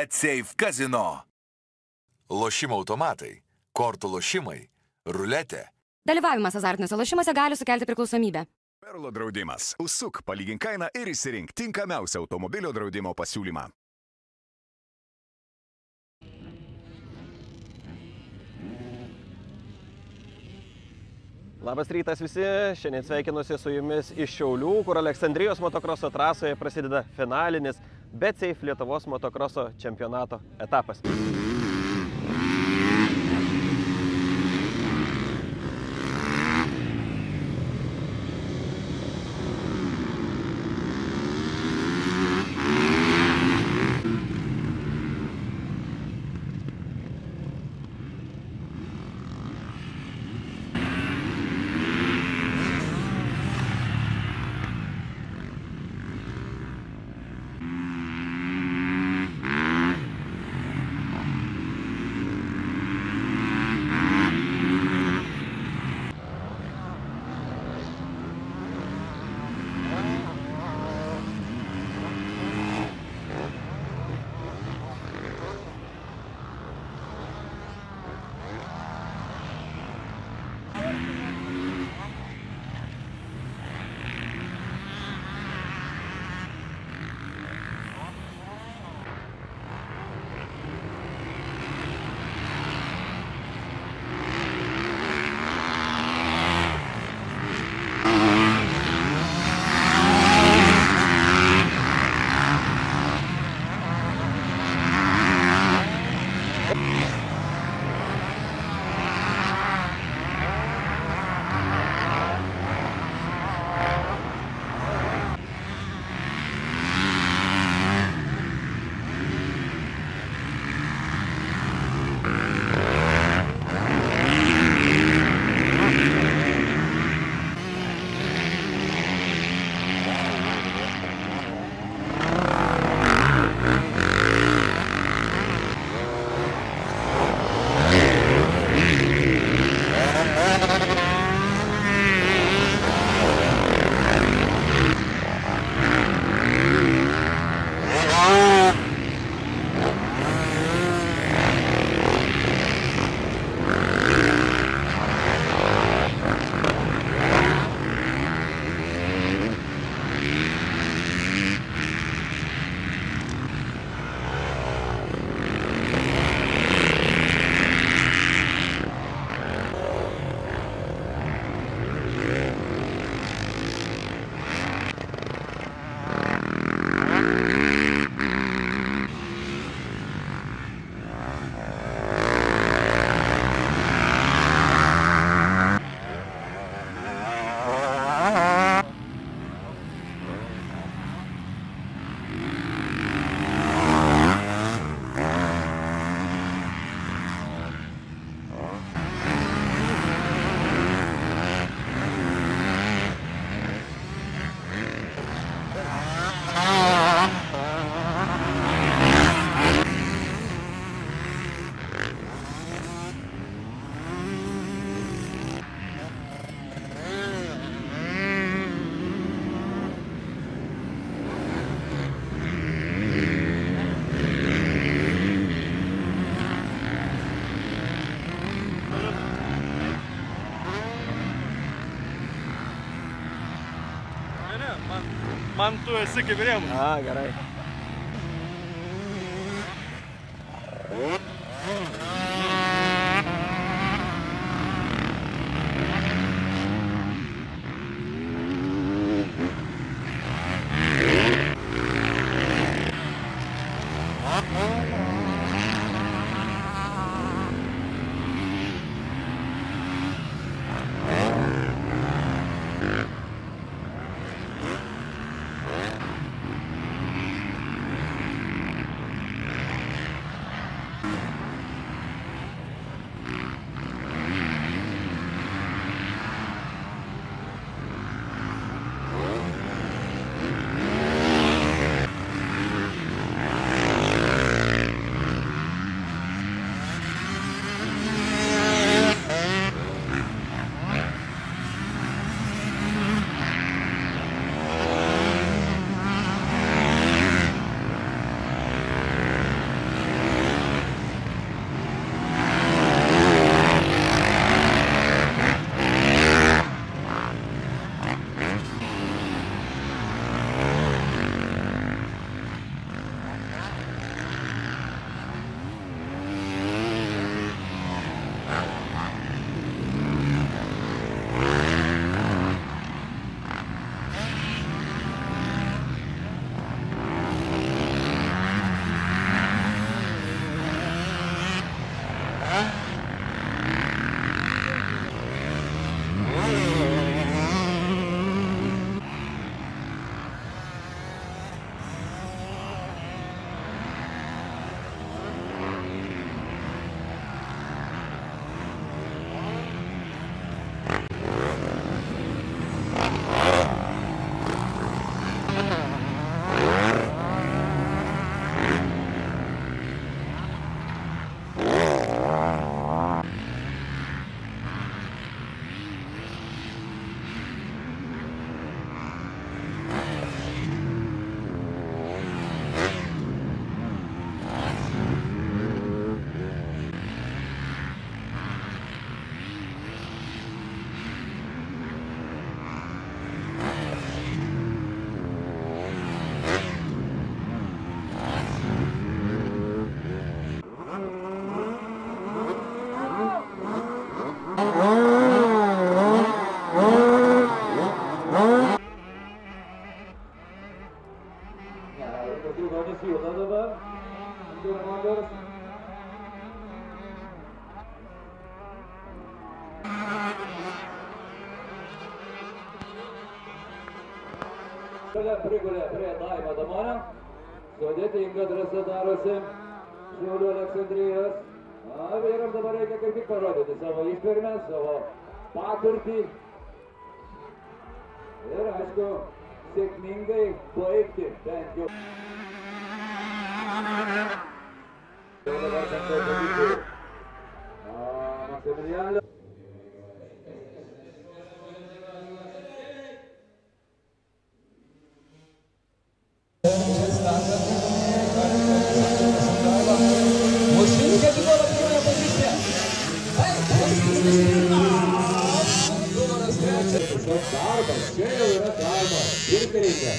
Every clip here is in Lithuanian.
BetSafe Casino. Lošimo automatai, kortų lošimai, ruletė. Dalyvavimas azartiniuose lošimuose gali sukelti priklausomybę. Perlo draudimas. Užsuk, palygink kainą ir išsirink tinkamiausią automobilio draudimo pasiūlymą. Labas rytas visi, šiandien sveikinuosi su jumis iš Šiaulių, kur Aleksandrijos motokroso trasoje prasideda finalinis BetSafe Lietuvos motokroso čempionato etapas. Man tu esi kaip rėmus. Gerai. šyla dabar. Durmagars. Prigulė prie Daimo Damonio. Sudėtinga drąsa darosi Šiaulių Aleksandrijos. Vyrams dabar reikia kaip tik parodyti savo ištvermę, savo patirtį. Ir aišku, sėkmingai baigti bent jau. Jau dabar tenka pavyzdžių. Maksimiliano. Mušinskė atiduoda pirmąją poziciją. Numeris 3. Darbas, čia jau yra darbas. Dirbti reikia.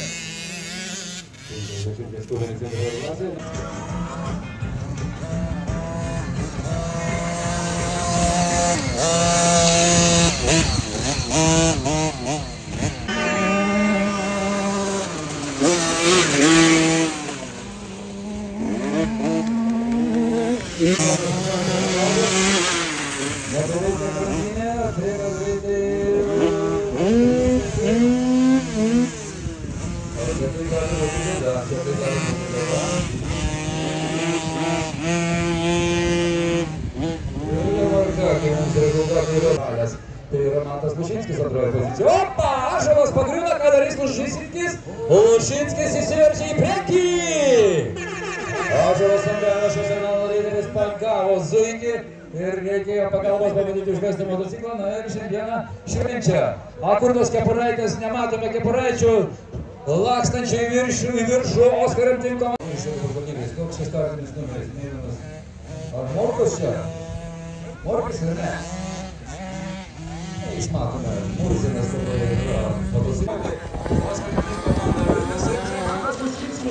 Tai yra Mantas Lušinskis antroje pozicijoje. Opa! Ašalas pagriūna, ką darys Lušinskis. Lušinskis įsiveržė į priekį. Ašalas Andrėnas šio senalo lyderis pagavo zuikį ir reikėjo pagalbos pabandyti užvesti motociklą. Na ir šiandieną švenčia. Akurtos kepuraitės, nematome kepuraičių. Lakstančiai į viršų Oskaram Timkom. Koks šis startinis numeris? Ar Morkus čia? Morkus ir ne? Jis matome, Murzinas yra motociklai. Oskaram Timkom Vilnius ir Mantas Lušinskis.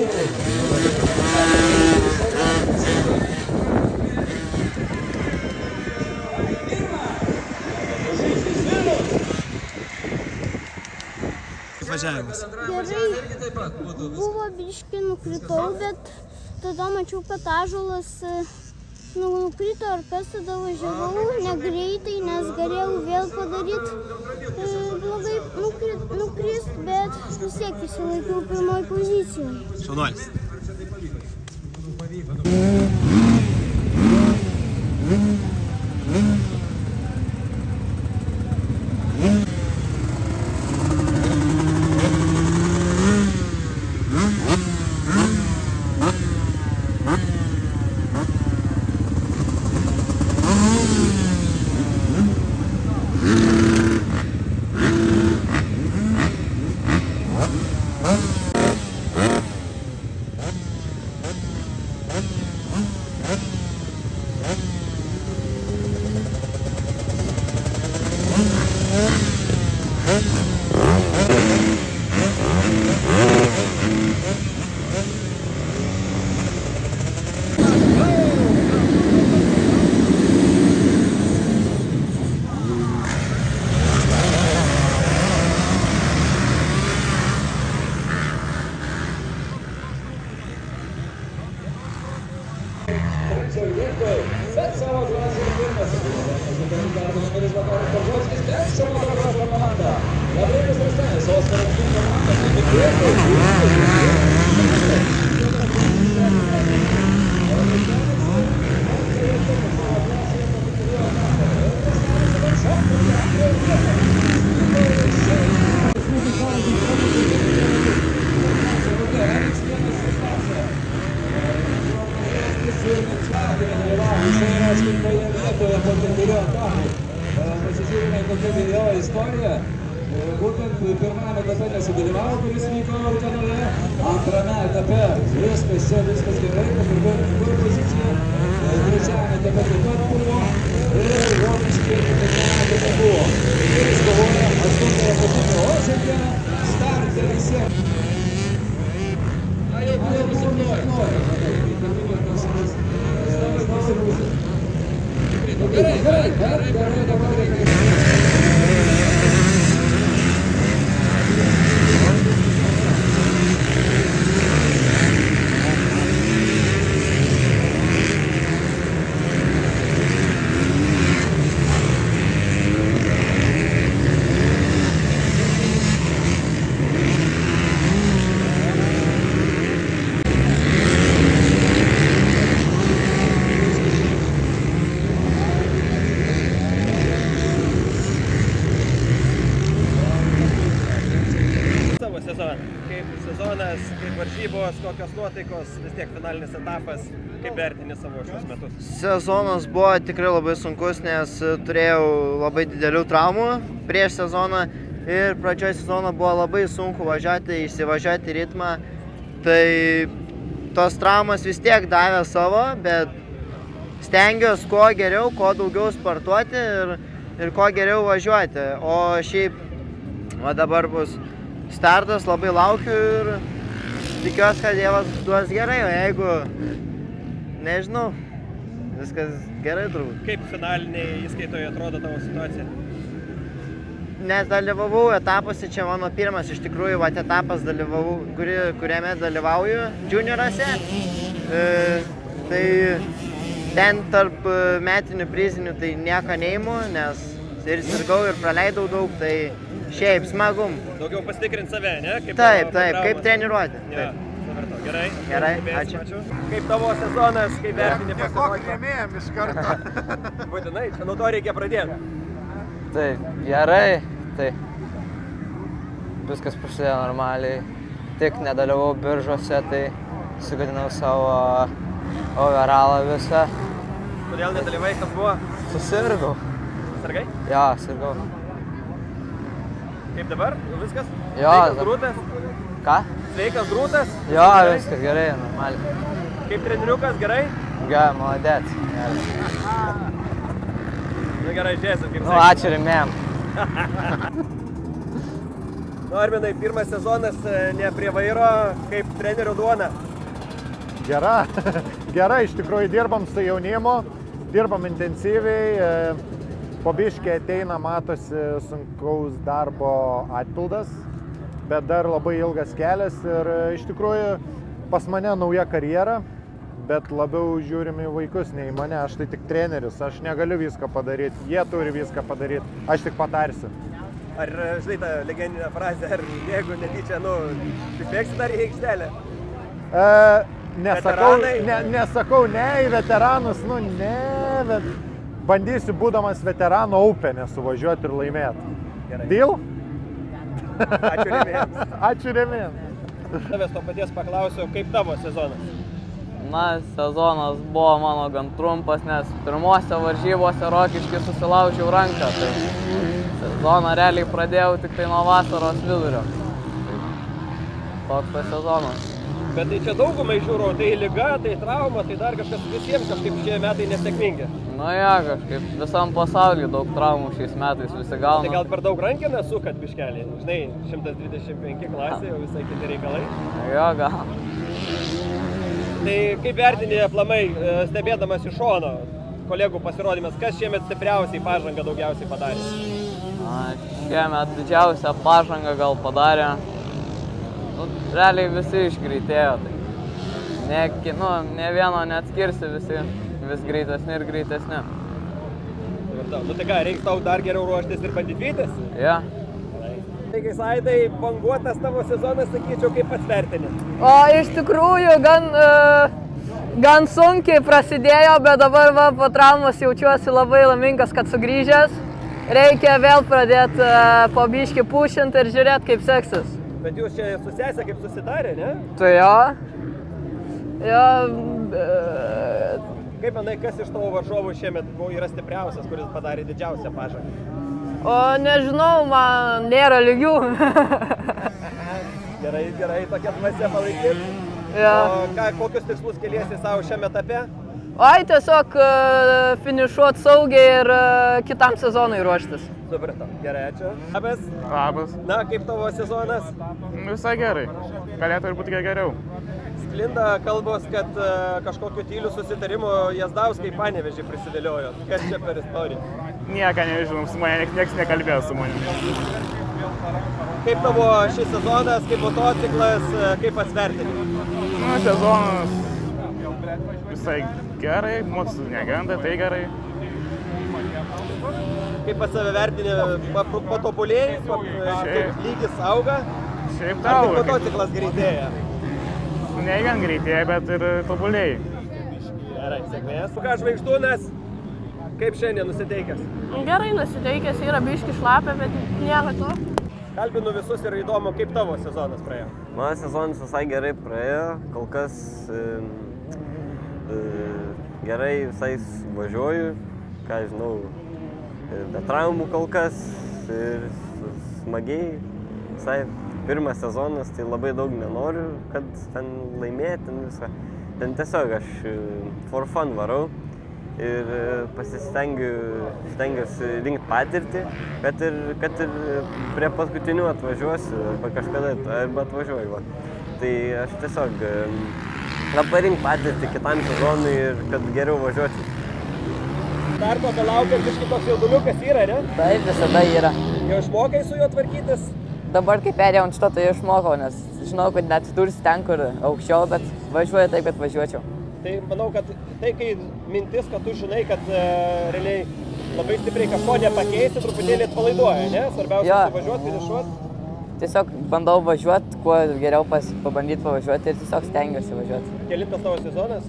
Gerai, buvo biški nukritau, bet tada mačiau, kad ąžuolas nukrito, ar kas tada važiavau negreitai, nes galėjau vėl padaryti blogai nukrist, bet vis tiek išsilaikiau pirmoje pozicijoje. Šaunuolis. Bet savo klasėje pirmas. Numeris Vakaras Pažodskis, bet šio motociklo komanda. Gabrielius Rastenis, Oskaras Timkom Pasižiūrime, kokia video istorija. Būtent pirmame etape nesudalyvavo, kuris vyko Utenoje. Antrame etape viskas gerai, ketvirtoje pozicijoje. Trečiame etape taip pat buvo. Ir Romiškiai trečiame etape buvo. Ir iškovojo 8 poziciją. O šiandieną starte visiems. Na jeigu jau visi nori. Gerai, dabar reikia. sezoną. Kaip sezonas, kaip varžybos, kokios nuotaikos, vis tiek finalinis etapas, kaip vertini savo šios metus? Sezonas buvo tikrai labai sunkus, nes turėjau labai didelių traumų prieš sezoną ir pradžioje sezono buvo labai sunku važiuoti, įsivažiuoti į ritmą. Tai tos traumas vis tiek davė savo, bet stengiuosi kuo geriau, kuo daugiau sportuoti ir kuo geriau važiuoti. O šiaip dabar bus startas, labai laukiu ir tikiuosi, kad Dievas duos gerai, o jeigu, nežinau, viskas gerai turbūt. Kaip finaliniai įskaitoje atrodo tavo situacija? Nedalyvavau etapuose, čia mano pirmas iš tikrųjų etapas, kuriame dalyvauju juniorose. Tai ten tarp metinių prizinių tai nieko neimu, nes ir sirgau ir praleidau daug, tai šiaip smagum. Daugiau pasitikrinti save, ne? Taip, kaip treniruoti. Gerai, ačiū. Kaip tavo sezonas, kaip vertini pasirodymą? Dėkok rėmėjam iš karto. Būtinai, čia nuo to reikia pradėti. Taip, gerai, tai viskas prasidėjo normaliai, tik nedalyvau biržuose, tai sugadinau savo overalą visą. Kodėl nedalyvai, kas buvo? Susirgau. Sirgai? Jo, sirgau. Kaip dabar? Viskas? Jo. Sveikas grūtas? Ką? Sveikas grūtas? Jo, viskas gerai, normaliai. Kaip treniriukas, gerai? Gerai, maladėt. Gerai, žiūrėsim, kaip sekasi. Ačiū rėmėjam. Arminai, pirmas sezonas ne prie vairo, kaip trenerio duona? Gera, iš tikrųjų dirbam su jaunimu, dirbam intensyviai, po biškį ateina, matosi sunkaus darbo atpildas, bet dar labai ilgas kelias ir iš tikrųjų pas mane nauja karjera. Bet labiau žiūrim į vaikus, ne į mane, aš tai tik treneris, aš negaliu viską padaryti, jie turi viską padaryti, aš tik patarsiu. Ar žinai tą legendinę frazę, ar jeigu netyčia, tik bėgsi dar į aikštelę? Nesakau ne į veteranus, ne, bet bandysiu būdamas veterano Open'e suvažiuoti ir laimėti. Gerai. Deal? Ačiū rėmėjams. Ačiū rėmėjams. Tavęs to paties paklausiu, kaip tavo sezonas? Na, sezonas buvo mano gan trumpas, nes pirmose varžybose Rokišky susilaužiau ranką, tai sezoną realiai pradėjau tik tai nuo vasaros vidurio. Toks tas sezonas. Bet tai čia daugumai žiūro, tai liga, tai trauma, tai dar kažkas visiems kažkaip šie metai nesėkmingi. Nu jo, kažkaip visam pasaulyje daug traumų šiais metais visi gauna. Tai gal per daug rankiną sukat biškelį? Žinai, 125 klasė, jau visai kiti reikalai. Jo, gal. Tai kaip vertini aplamai, stebėdamas iš šono kolegų pasirodymas, kas šiemet stipriausiai pažangą daugiausiai padarė? Šiemet didžiausią pažangą gal padarė. Realiai visi išgreitėjo. Ne vieno neatskirsi, visi vis greitesni ir greitesni. Tai ką, reiks tau dar geriau ruoštis ir bandyti vytis? Ja. Taigi, Saidai, banguotas tavo sezonas, sakyčiau, kaip pats vertini? O iš tikrųjų gan sunkiai prasidėjo, bet dabar po traumos jaučiuosi labai laimingas, kad sugrįžęs. Reikia vėl pradėti po biškį pušinti ir žiūrėti, kaip seksis. Bet jūs čia su sese kaip susitarė, ne? Tai jo. Kaip manai, kas iš tavo varžovų šiemet yra stipriausias, kuris padarė didžiausią pažangą? O nežinau, man nėra lygių. Gerai, tokia dvasia palaikyti. Ja. O kokius tikslus keliesi savo šiame etape? Tiesiog finišuoti saugiai ir kitam sezonui ruoštis. Supratau. Gerai, ačiū. Labas. Labas. Na, kaip tavo sezonas? Visai gerai. Galėtų ir būti geriau. Sklinda kalbos, kad kažkokiu tyliu susitarimu Jazdauskai Panevėžį prisidėliojo. Kas čia per istoriją? Nieką nežinau, su manimi nieks nekalbėjo su manimi. Kaip tavo šis sezonas, kaip motociklas, kaip atsvertini? Sezonas visai gerai, motociklas negenda, tai gerai. Kaip pats save vertini, patobulėjai, lygis auga? Šiaip tai auga. Ar motociklas greitėja? Ne vien greitėja, bet ir tobulėjai. Gerai, sėkmės. Ką Žvaigždūnas, kaip šiandien nusiteikęs? Gerai nusiteikęs, yra biški šlapia, bet nėra to. Kalbinu visus ir įdomu, kaip tavo sezonas praėjo. Mano sezonas visai gerai praėjo, kol kas gerai visai važiuoju, ką žinau, be traumų kol kas ir smagiai. Visai pirmas sezonas, tai labai daug nenoriu, kad ten laimėti, ten viską. Ten tiesiog aš for fun varau ir stengiuosi rinkti patirtį, kad ir prie paskutinių atvažiuosiu arba kažkada arba atvažiuoju. Va. Tai aš tiesiog labai rinkti patirtį kitam sezonui ir kad geriau važiuočiau. Dar to belaukiant iš kitoks jauduliukas yra, ne? Taip, visada yra. Jau išmokai su juo tvarkytis? Dabar, kai perėjau ant šito, tai išmokau, nes žinau, kad net tursi ten, kur aukščiau, bet važiuoju taip, kad važiuočiau. Tai manau, kad tai, kai mintis, kad tu žinai, kad realiai labai stipriai kažko nepakeisti, truputėlį atpalaiduoja, ne? Svarbiausia važiuoti, finišuoti. Tiesiog bandau važiuoti, kuo geriau pabandyti pavažiuoti ir tiesiog stengiuosi važiuoti. Kelintas tavo sezonas?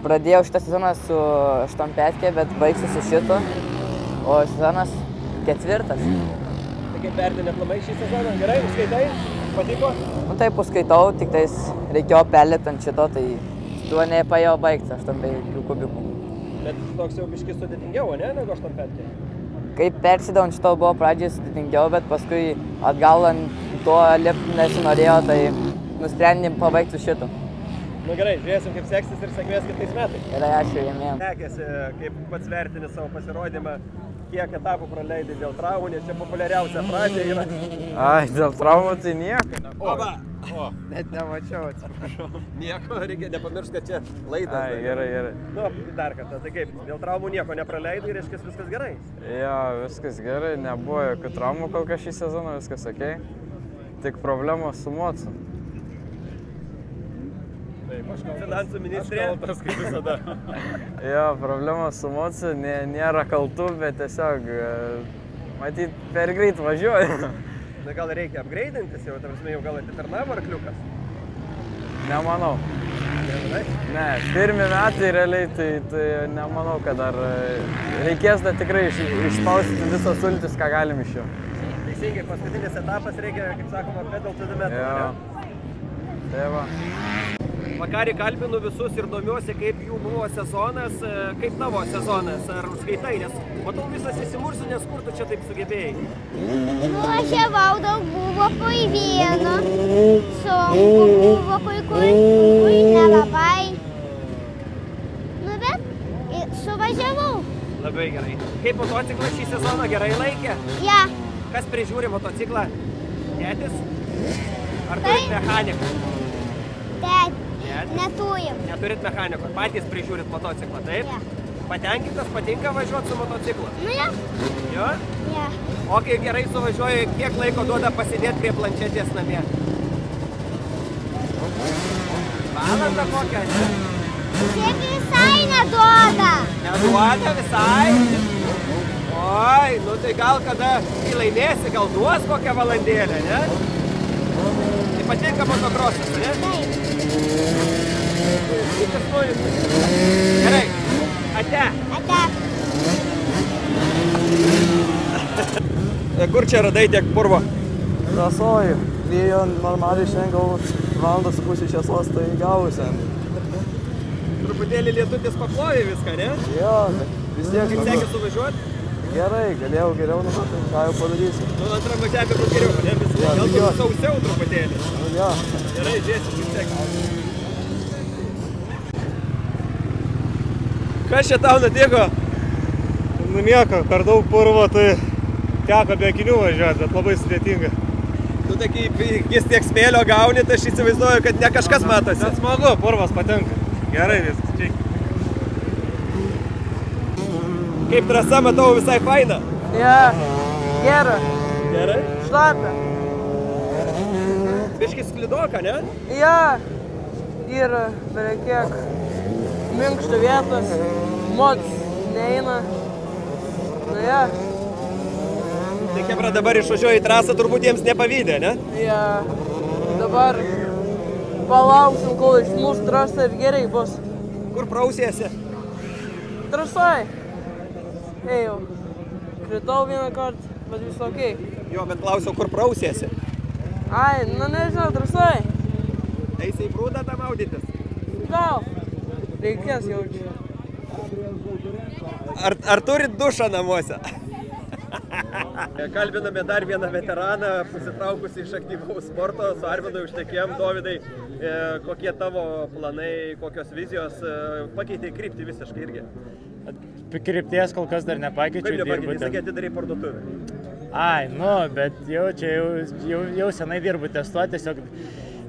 Pradėjau šitą sezoną su 8-5, bet baigsiu su šito, o sezonas 4. Tai kaip vertinė aplamai šį sezoną? Gerai, skaitai? Patiko? Nu taip, paskaitau, tik tais reikėjo perlipti ant šito, tai tuo nepaėjo baigti 8-5 kubikų. Bet toks jau biškis sudėtingiau, ne, negu 8-5? Kai persidau ant šito buvo pradžiai sudėtingiau, bet paskui atgal ant to lipti nesinorėjo, tai nusprendėm pabaigti su šitu. Nu gerai, žiūrėsim, kaip seksis ir sėkmės kitais metais. Gerai, ačiū jėmėjom. Sekėsi, kaip pats vertini savo pasirodymą, kiek etapų praleidai dėl traumų, nes čia populiariausia frazė yra. Ai, dėl traumų tai nieko. Oba! Net nemačiau, atsiprašau. Nieko, reikia nepamiršti, kad čia laidas. Ai, gerai. Nu, dar kartą, tai kaip, dėl traumų nieko nepraleidai, reiškia viskas gerai? Jo, viskas gerai, nebuvo jokių traumų kol kas šį sezoną, viskas okei. Tik problemos su mocu. Finansų ministrė. Kaltas kaip visada. Jo, problemos su mocu nėra kaltų, bet tiesiog, matyt, per greit važiuoju. Na gal reikia upgraidintis jau, jau gal atitarnavo arkliukas? Nemanau. Ne, pirmi metai realiai, tai nemanau, kad dar reikės dar tikrai išspausti visas sultis, ką galim iš jo. Teisingai, paskutinis etapas reikia, kaip sakoma, pedal to the metal. Jo. Tai va. Vakarį kalbinu visus ir domiuosi, kaip jų buvo sezonas, kaip tavo sezonas, ar skaitai, nes matau visas įsimursinės, kur tu čia taip sugebėjai? Nuvažiavau, daug buvo vieno, sunku buvo kai nelabai. Nu bet suvažiavau. Labai gerai. Kaip motociklas šį sezoną gerai laikė? Ja. Kas prižiūri motociklą? Tėtis? Ar turit mechaniką? Tėtis. Neturim. Neturit mechaniko, patys prižiūrit motociklą, taip? Ja. Patenkintas, patinka važiuoti su motociklu? Nu ja. Jo? Ja. O kai gerai suvažiuoji, kiek laiko duoda pasidėti prie planšetės namie? Valandą kokią? Šiaip visai neduoda. Neduoda visai? Oi, nu tai gal kada kai laimėsi, gal duos kokią valandėlę, ne? Tai patinka motokrosas, ne? Taip. Gerai, ate. Ate. Kur čia radai tiek purvo? Rasoju. Vėjo normaliai šiandien gal valandą su pusė šviesos, tai gavusi. Truputėlį lietutis paplovė viską, ne? Jo, vis tiek. Kaip sekė suvažiuoti? Gerai, galėjau geriau numatyti, ką jau padarysiu. Nu, antrą važiavę bus geriau, ne? Gal tu sausiau truputėlį. Jo. Gerai, žiūrėsim, kaip sekė. Kas čia tau nutiko? Nu nieko, per daug purvo, tai teko be akinių važiuoti, bet labai sudėtinga. Tu tai jis tiek smėlio gauni, tai aš įsivaizduoju, kad ne kažkas matosi. Bet smagu, purvas patinka. Gerai viskas, čia. Kaip trasa, matau, visai faina. Ja, gera. Gerai? Šlapia. Biškis sklidoka, ne? Ja, yra beveik kiek minkšta vietos, mods neina. Nu ja. Tai Kebra dabar išvažiuoja į trasą, turbūt jiems nepavydė, ne? Ja, dabar palauksim, kol išmuš trasą ir gerai bus. Kur prausiesi? Trasai. Ėjau. Kritau vieną kartą, bet vis okei. Jo, bet klausiau, kur prausiesi? Ai, nu nežinau, trasai. Eisi į prūdą tam maudytis? Gal. Reikės jaučiu. Ar turit dušą namuose? Kalbiname dar vieną veteraną, pasitraukusį iš aktyvaus sporto, su Arvidu užtekėjom. Dovydai, kokie tavo planai, kokios vizijos, pakeitė kryptį visiškai irgi? Krypties kol kas dar nepakeičiu. Kaip nepakeitė, sakė, atidarai parduotuvę? Ai, nu, bet jau senai dirbu testuoti, tiesiog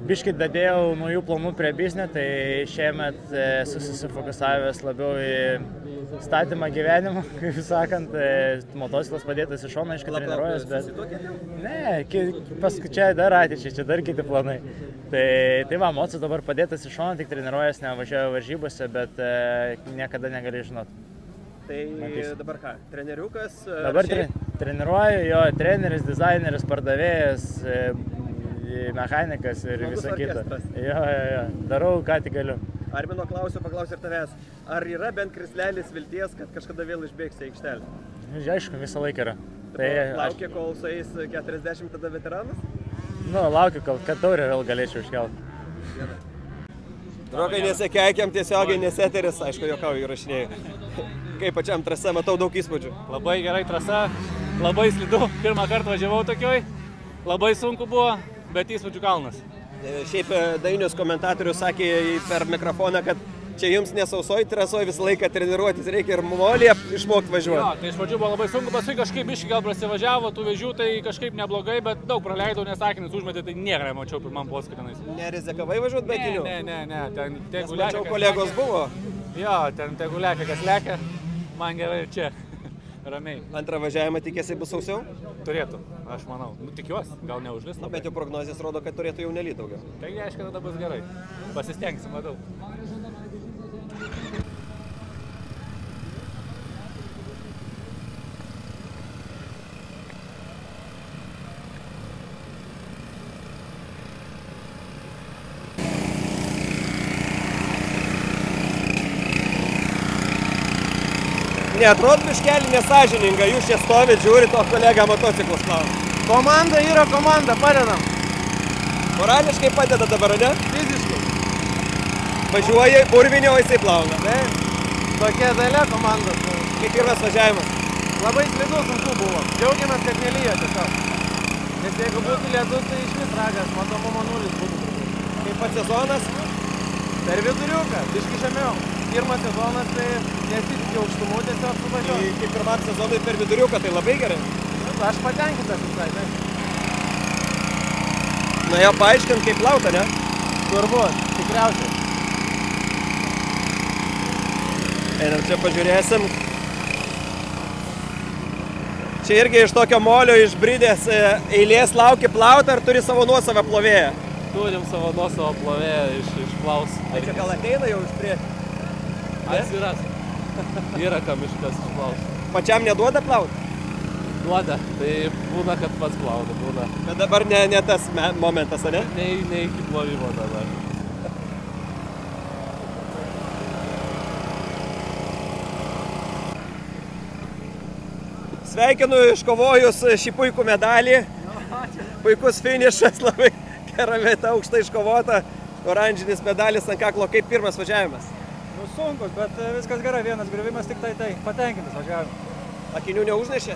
biškit dadėjau naujų planų prie biznio, tai šiemet susifokusavęs labiau į statymą gyvenimą, kaip sakant, motociklas padėtas iš šono, aišku, treniruojas, bet ne, čia dar ateičiai, čia dar kiti planai. Tai va, motociklas dabar padėtas iš šono, tik treniruojas, nevažiuoju varžybose, bet niekada negali žinoti. Tai dabar ką, treneriukas? Dabar treniruoju, jo, treneris, dizaineris, pardavėjas, mechanikas ir visa kita. Jo, darau, ką tik galiu. Armino klausiu ir tavęs, ar yra bent krislelis vilties, kad kažkada vėl išbėgsi į aikštelę? Aišku, visą laiką yra. Laukia, kol sueis 40 tada veteranas? Nu, laukiu, kad taurę vėl galėčiau iškelti. Rokai, nesikeikiam tiesiogiai, nes eteris, aišku, juokauju įrašinėjau. Kaip pačiam trasa, matau daug įspūdžių. Labai gerai trasa, labai slidu, pirmą kartą važiavau tokioj, labai sunku buvo, bet įspūdžių kalnas. Šiaip Dainius komentatorius sakė per mikrofoną, kad čia jums nesausoj trasoj visą laiką treniruotis reikia ir molį išmokti važiuoti. Jo, tai iš pradžių buvo labai sunku, paskui kažkaip biškį gal prasivažiavo, tų vežių tai kažkaip neblogai, bet daug praleidau, nes akinis užmetė, tai niekada nemačiau pirmam posūkį. Nerizikavai važiuoti be akinių? Ne, ten tegu lekia. Mačiau, kolegos buvo? Jo, ten tegu lekia, kas lekia, man gerai ir čia. Ramiai. Antrą važiavimą tikėsi bus sausiau? Turėtų, aš manau. Nu, tikiuosi, gal neužlis. Bet jau prognozijas rodo, kad turėtų jau nelyt daugiau. Tai aišku, tada bus gerai. Pasistengsim, matau. Neatrodo biškelį nesąžininga, jūs čia stovit, žiūrit, o kolega motociklus plauna. Komanda yra komanda, padedam. Morališkai padeda dabar, ne? Fiziškai. Važiuoja purvinį, o jisai plauna. Tokia dalia komandos. Kaip pirmas važiavimas? Labai slidu sunku buvo. Džiaugiamės, kad nelyja tiesiog. Nes jeigu būtų lietus, tai iš vis ragas, matomumo nulis būtų. Kaip pats sezonas? Per viduriuką, biškį žemiau. Pirmas sezonas, tai nesitikė aukštumų, tiesiog suvažiuoju. Kaip pirmam sezonui per viduriuką, tai labai gerai. Aš patenkintas visai, ne? Na jo, paaiškint, kaip plauta, ne? Turbūt, tikriausiai. Einam čia pažiūrėsim. Čia irgi iš tokio molio išbridęs eilės lauki plauti, ar turi savo nuosavą plovėją? Turim savo nuosavą plovėją išplaus. Tai čia gal ateina jau iš priekį? Atsiras. Yra kam iš kas išplaus. Pačiam neduoda plauti? Duoda. Tai būna, kad pats plauda. Būna. Bet dabar ne tas momentas, ne? Ne iki plovimo dabar. Sveikinu iškovojus šį puikų medalį. Puikus finišas, labai gera vieta, aukštai iškovota. Oranžinis medalis ant kaklo. Kaip pirmas važiavimas? Nu, sunkus, bet viskas gerai. Vienas griuvimas tik tai patenkintas važiavimas. Akinių neužnešė?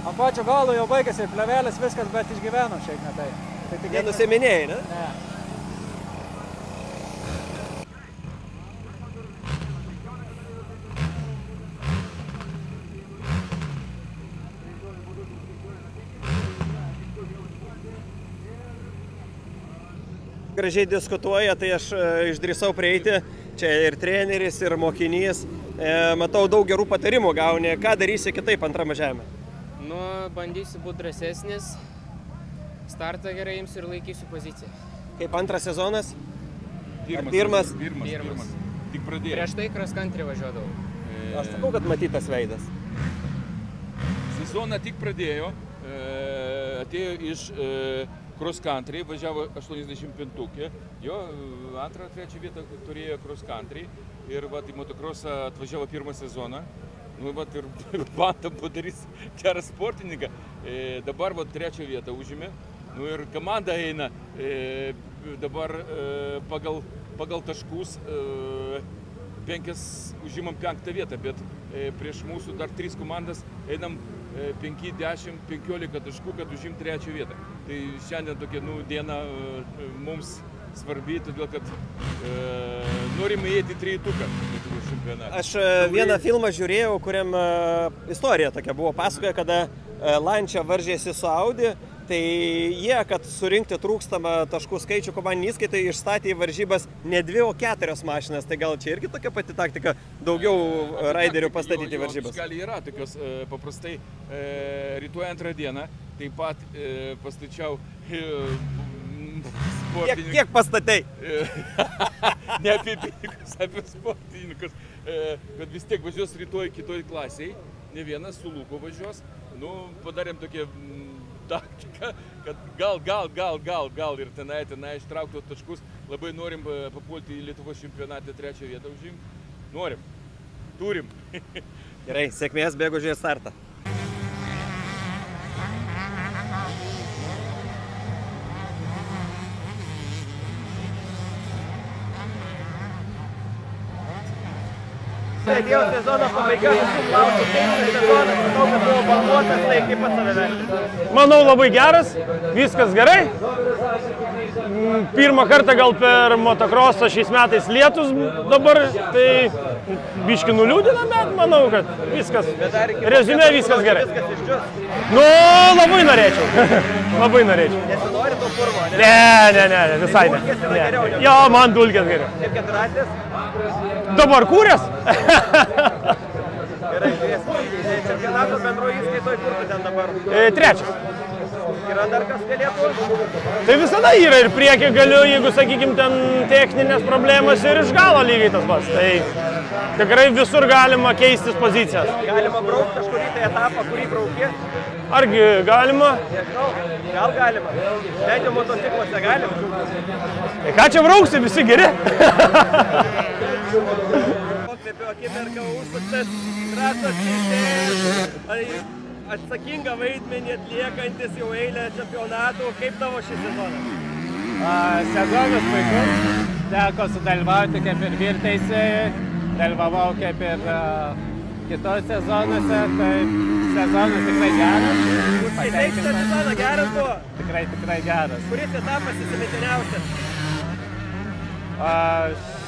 Ant pačio galo jau baigėsi plevelės, viskas, bet išgyvenom šiek ne tai. Nenusiminėjai, ne? Ne. Gražiai diskutuoja, tai aš išdrįsau prieiti. Čia ir treneris, ir mokinys. Matau, daug gerų patarimų gauni. Ką darysi kitaip antram važiavime? Nu, bandysiu būti drąsesnis. Startą gerai imsiu ir laikysiu poziciją. Kaip antras sezonas? Pirmas. Tik pradėjau. Prieš tai cross country važiuodavau. Aš sakau, kad matytas veidas. Sezoną tik pradėjo. Atėjo iš cross country, važiavo 85-ukė, jo antrą, trečią vietą turėjo cross country ir va, į motocrossą atvažiavo pirmą sezoną, Nu, vat ir banda padarys gerą sportininką. Dabar vat 3 vietą užėmė. Nu, ir komanda eina dabar pagal taškus 5 užimam 5 vietą, bet prieš mūsų dar 3 komandas einam 5, 10, 15 taškų, kad užim 3 vietą. Tai šiandien tokia diena mums svarbi, todėl kad norime įeiti 3-tuką Lietuvos čempionate. Aš vieną filmą žiūrėjau, kuriam istorija tokia buvo pasakoja, kada Lancia varžėsi su Audi. Tai jie, kad surinkti trūkstamą taškų skaičių komandinį įskaitą, išstatė į varžybas ne 2, o 4 mašinas. Tai gal čia irgi tokia pati taktika daugiau raiderių pastatyti į varžybas? Gal yra tokios paprastai rytoj 2 dieną. Taip pat pastačiau sportininkus. Kiek pastatei? Ne apie pinigus, apie sportininkus. Kad vis tiek važiuos rytoj kitoj klasiai. Ne vienas su Luku važiuos. Nu, padarėm tokie taktika, kad gal ir tenai ištrauktų taškus. Labai norim papulti į Lietuvos čempionatą 3 vietą užimti. Norim. Turim. Gerai, sėkmės bėgužėje startą. Atėjo sezono pabaiga, visų klausimų, kaip sezonas, manau, kad buvo banguotas, tai kaip pats save vertinti? Manau, labai geras, viskas gerai. Pirmą kartą gal per motokrosą šiais metais lietus dabar, tai biški nuliūdina, bet manau, kad viskas, reziumė viskas gerai. Nu, labai norėčiau, labai norėčiau. Nesinori to purvo, ne? Ne, visai ne. Jo, man dulkės geriau. Kaip keturratis? Dabar kūrės? Gerai, žiūrėsime. Čempionato bendroje įskaitoje kur tu ten dabar? 3. Yra dar kas galėtų? Tai visada yra ir priekį galiu, jeigu, sakykime, ten techninės problemas ir iš galo lygiai tas pats. Tai tikrai visur galima keistis pozicijas. Galima braukti kažkurį tai etapą, kurį brauki? Argi galima? Nežinau, gal galima. Bent jau motocikluose galima. Tai ką čia brauksi, visi geri? Kokvėpio akimirka užsuktas trasos teisėjas. Atsakingą vaidmenį atliekantis jau eilę čempionatų. Kaip tavo šis sezonas? Sezonas puikus. Teko sudalyvauti kaip ir vyrteisėjai. Dalyvavau kaip ir kitose sezonuose. Tai sezonas tikrai geras. Užskaitai šitą sezoną geras buvo? Tikrai geras. Kuris etapas įsimintiniausias?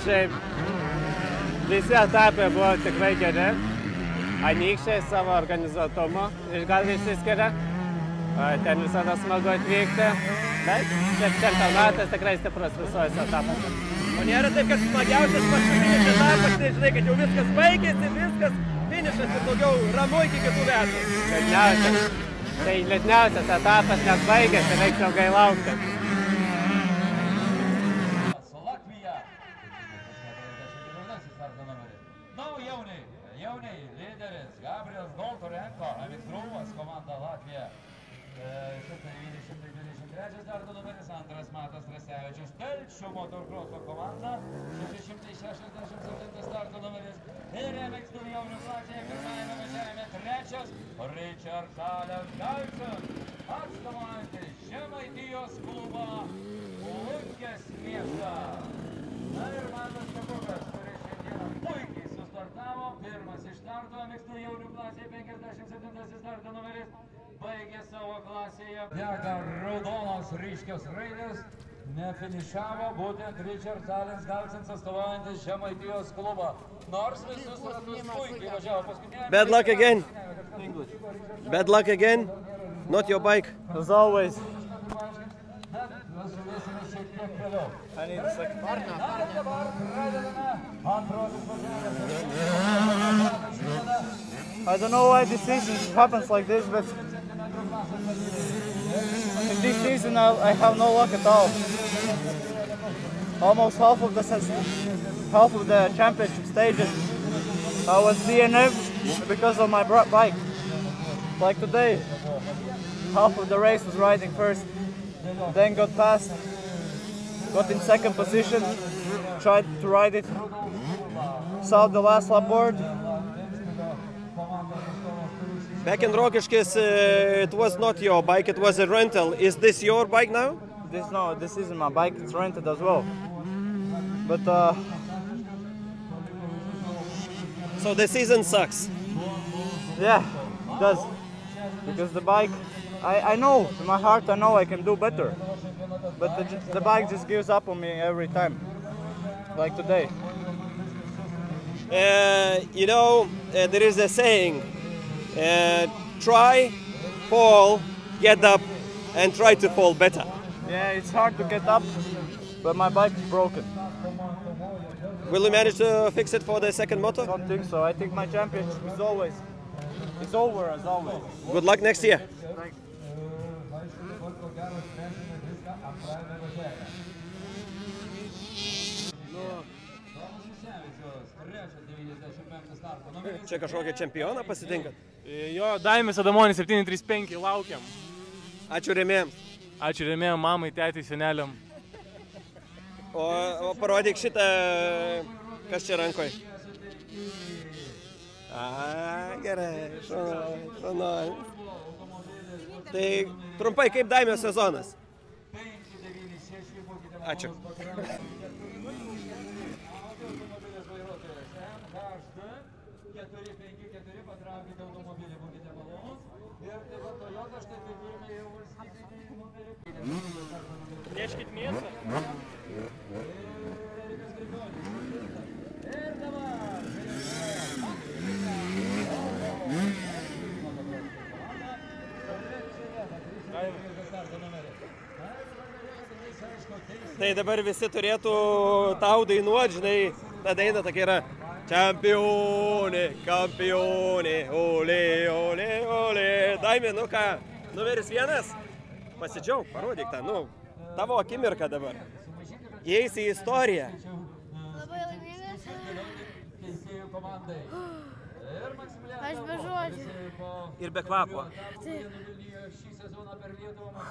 Šiaip visi etapai buvo tikrai geri. Anykščiai savo organizuotumo gal išsiskiria. Ten visada smagu atvykti. Bet čempionatas tikrai stiprus visuose etapuose. O nėra taip, kad smagiausias paskutinis etapas, tai žinai, kad jau viskas baigėsi, viskas finišas ir daugiau ramu iki kitų metų. Liūdniausias. Tai liūdniausias etapas, nes baigėsi, reikia ilgai laukti. Telšių motocrosso komanda, 667 starto numeris ir MX2 jaunių klasėje pirmajame važiavime 3. Richard Alex Galson, atstovaujantis Žemaitijos klubą Lukės miestą. Na ir Mantas Kapukas, kuris šiandieną puikiai sustartavo, pirmas iš starto MX2 jaunių klasėje 57 starto numeris, baigė savo klasėje. Dega raudonos ryškios raidės. Nefinišavo būtent Richard Alex Galsons atstovaujantis Žemaitijos klubą. Nors visus ratus puikiai važiavo paskutinėje. Bad luck again. Bad luck again. Not your bike. As always. I need a second. I don't know why this season happens like this, but in this season I have no luck at all. Almost half of the championship stages I was DNF because of my bike. Like today, half of the race was riding first, then got past, got in second position, tried to ride it, saw the last lap board, Back in Rokiškis, it was not your bike, it was a rental. Is this your bike now? This isn't my bike, it's rented as well. But so the season sucks. Yeah, it does. Because the bike, I know, in my heart I know I can do better. But the bike just gives up on me every time. Like today. You know, there is a saying, try, fall, get up, and try to fall better. Yeah, it's hard to get up, but my bike is broken. Will you manage to fix it for the second moto? I don't think so. I think my championship is it's over as always. Good luck next year. Čia kažkokią čempioną pasitinkat? Jo, Daimis Adamonis 735, laukiam. Ačiū rėmėjams. Ačiū rėmėjams, mamai, tėtai, seneliam. O parodyk šitą, kas čia rankoj. Gerai, šonoj. Tai trumpai, kaip Daimio sezonas? Ačiū. Neškit mėsą. Tai dabar visi turėtų tau dainuoti, žinai, ta daina tokia yra Čempionė, kampionė, olė, olė, olė. Daimi, nu ką, numeris 1? Pasidžiauk, parodyk tą, nu, tavo akimirką dabar. Įeisi į istoriją. Labai laimingas. Aš be žodžių. Ir be kvapo. Taip. Šį sezoną per Lietuvą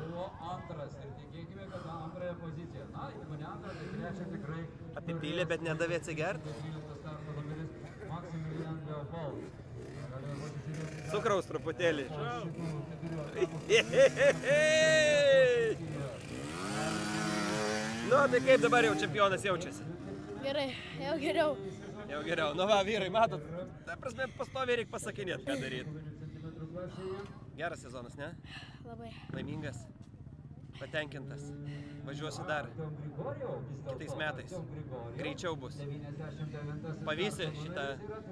buvo antras ir tikėkime, kad antrąją poziciją. Na, jeigu ne antrą, tai trečią tikrai. Apipylė, bet nedavė atsigerti. Cukraus truputėlį. Nu, tai kaip dabar jau čempionas jaučiasi? Gerai, jau geriau. Jau geriau. Nu va, vyrai, matot, ta prasme, pastoviai reikia pasakinėti, ką daryti. Geras sezonas, ne? Labai. Laimingas, patenkintas. Važiuosi dar kitais metais. Greičiau bus. Pavysi šitą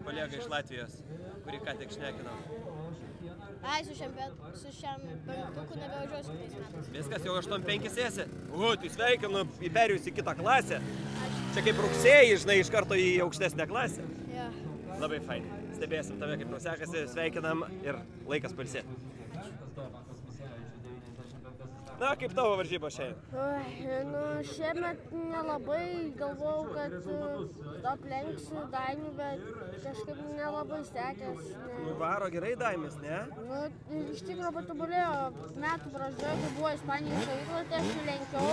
kolegą iš Latvijos, kurį ką tik šnekinau. Ai, su šiam penktuku nebevažiuosiu kitais metais. Viskas, jau 8-5 ėsi? Tai sveikinu, perėjus į kitą klasę. Čia kaip rugsėjai, žinai, iš karto į aukštesnę klasę. Ja. Labai fainai. Stebėsim tave, kaip tau sekasi, sveikinam ir laikas pailsėti. Na, kaip tavo varžybos šiandien? Nu, šiemet nelabai galvojau, kad aplenksiu Dainį, bet kažkaip nelabai sekės. Nu, varo gerai Daimis, ne? Nu, iš tikrųjų patobulėjo metų pradžioje, kai buvo Ispanijos stovykloje, tai aš lenkiau.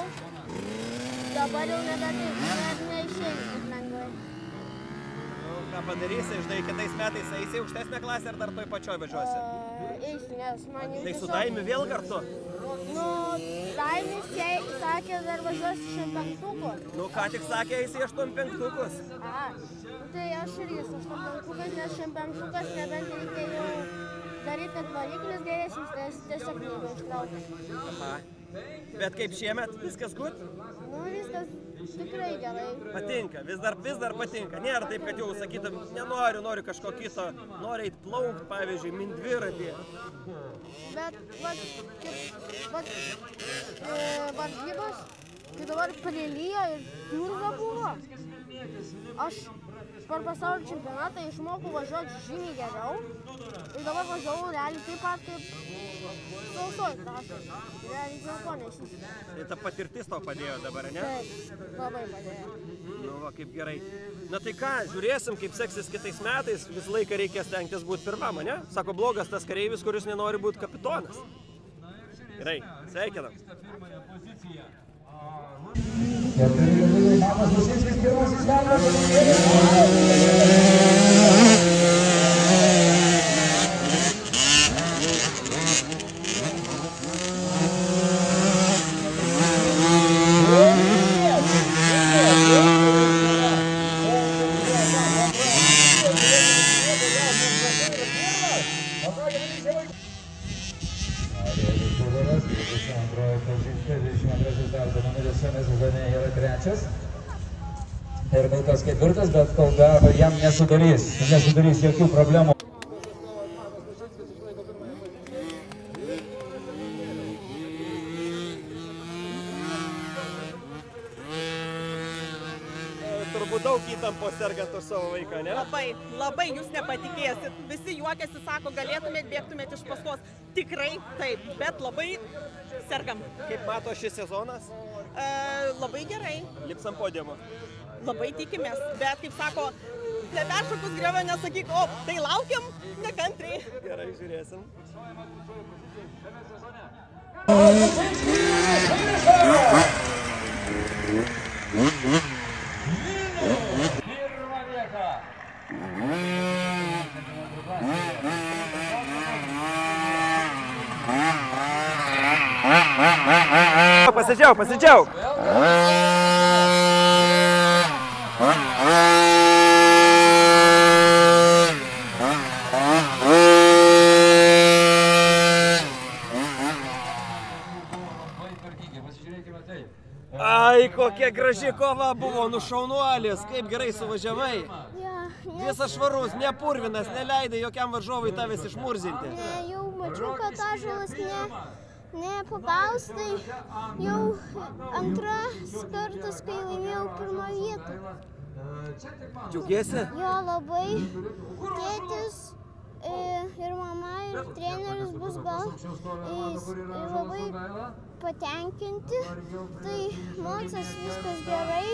Dabar jau neišėjau taip lengvai. Nu, ką padarysi, žinai, kitais metais eisi aukštesnę klasę ar dar toj pačioj važiuosi? Eisiu, nes man jau Tai su Daimiu vėl kartu? Nu, Daimis sakė, dar važiuosi 8-5. Nu, ką tik sakė, eisi 8-5. Tai aš irgi su 8-5, nes 8-5, nebent reikia jau daryti, kad variklis geresnis, nes tiesiog nebeištraukia. Aha. Bet kaip šiemet, viskas gut? Nu, viskas tikrai gerai. Patinka, vis dar patinka. Nėra taip, kad jau sakytum, noriu kažko kito, nori eit plaukt, pavyzdžiui, mint dviratį. Bet, varžybos, kai dabar prilyja ir pliurza buvo, aš per pasaulio čempionatą išmokau važiuoti žymiai geriau ir dabar važiavau realiai taip pat kaip sausoj trasoj. Realiai dėl ko nesiseka. Tai ta patirtis tau padėjo dabar, ne? Taip, labai padėjo. Nu, va, kaip gerai. Na tai ką, žiūrėsim, kaip seksis kitais metais, visą laiką reikės stengtis būti pirmam, ne? Sako, blogas tas kareivis, kuris nenori būti kapitonas. Gerai, sveikinam. Matas Lusinskis pirmasis Aleksas, 22 Pažinskis, 22 starto numeris šiame sezone yra 3. Ir kol kas 4, bet kol gero jam nesudarys jokių problemų. Turbūt daug įtampos sergant už savo vaiką, ne? Labai, jūs nepatikėsit. Visi juokiasi, sako, galėtumėt, bėgtumėt iš paskos. Tikrai taip, bet labai sergam. Kaip mato šis sezonas? Labai gerai. Lips ant podiumo. Labai tikimės, bet kaip sako, neperšokus griovio nesakyk, o tai laukiam nekantriai. Gerai, žiūrėsim. Pasidžiauk! Ai, kokia graži kova buvo, nušaunuolis, kaip gerai suvažiavai. Visas švarus, nepurvinas, neleidai jokiam varžovui tavęs išmurzinti. Jau mačiau, kad Ąžuolas nepagaus, tai jau antras kartas, kai laimėjau 1 vietą. Džiaugiesi? Jo, labai. Tėtis ir mama ir treneris bus gal labai patenkinti. Tai Mocas viskas gerai.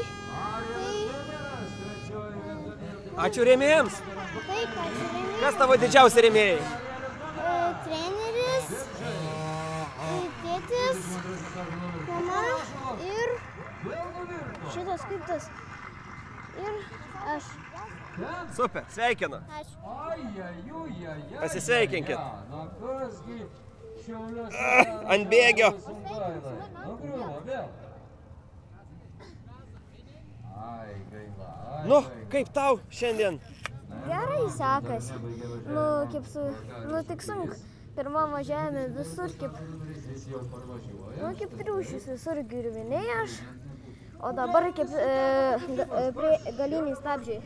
Ačiū rėmėjams. Taip, ačiū rėmėjams. Kas tavo didžiausi rėmėjai? Treneris, tėtis, mama ir šitas kaip tas. Ir aš. Super, sveikinu. Ačiū. Pasisveikinkit. Ant bėgio. Nu, kaip tau šiandien? Gerai sekasi. Tik sunku. Pirmą važiavome visur kaip triušis, visur girviniai aš. O dabar kaip galiniai stabdžiai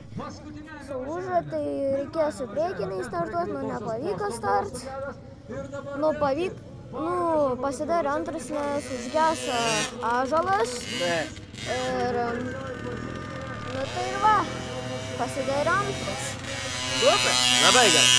sulūžo, tai reikėjo su priekiniai startuoti, nepavyko start. Pasidarė antras, nes užgeso Ąžuolas. Ir tai ir va, pasidarė antras. Super, labai gerai.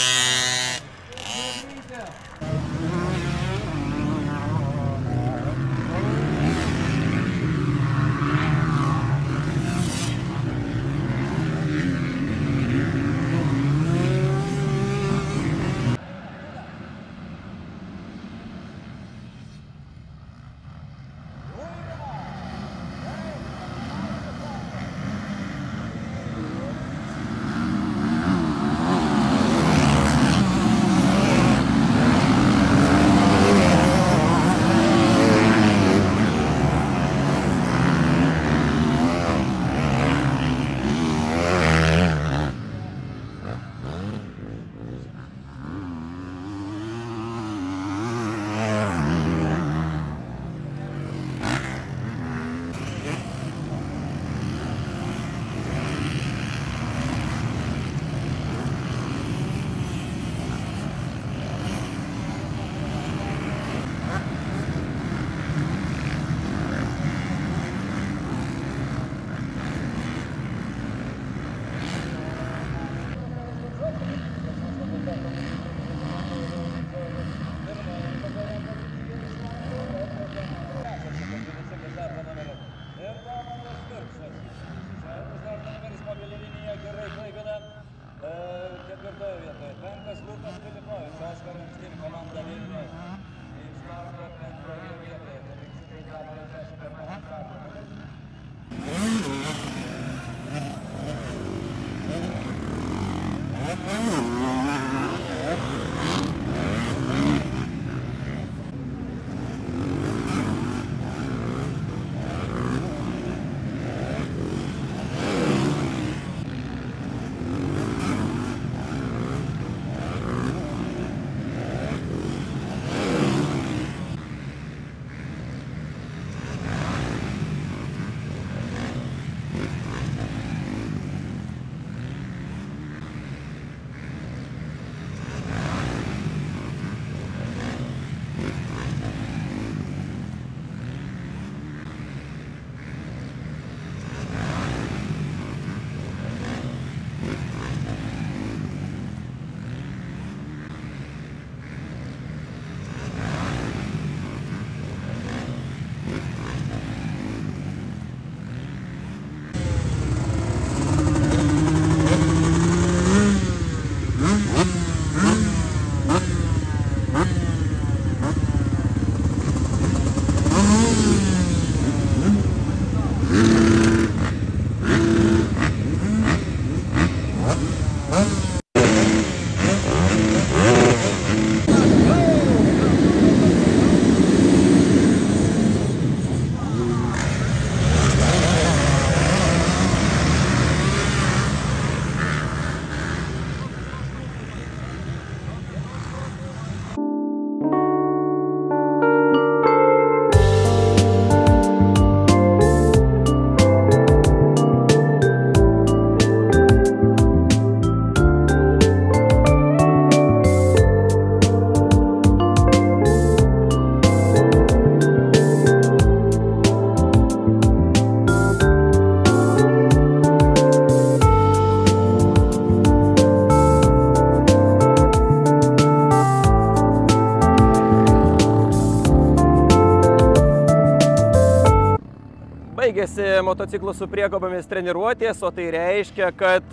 baigėsi motociklų su priekobomis treniruotės, o tai reiškia, kad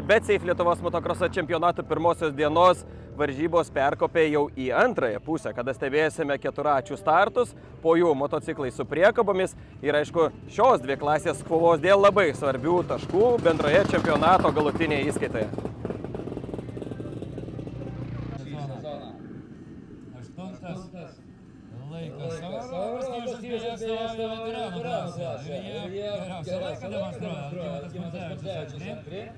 BetSafe Lietuvos motokroso čempionato pirmosios dienos varžybos perkopė jau į antrąją pusę, kada stebėsime keturračių startus, po jų motociklai su priekobomis ir aišku, šios dvi klasės kovos dėl labai svarbių taškų bendroje čempionato galutinėje įskaitoje. Laikas Savarovas Kyšas atstovauja veteranų klasę. Ir jie geriausią laiką demonstruoja. Algimantas Mundzevičius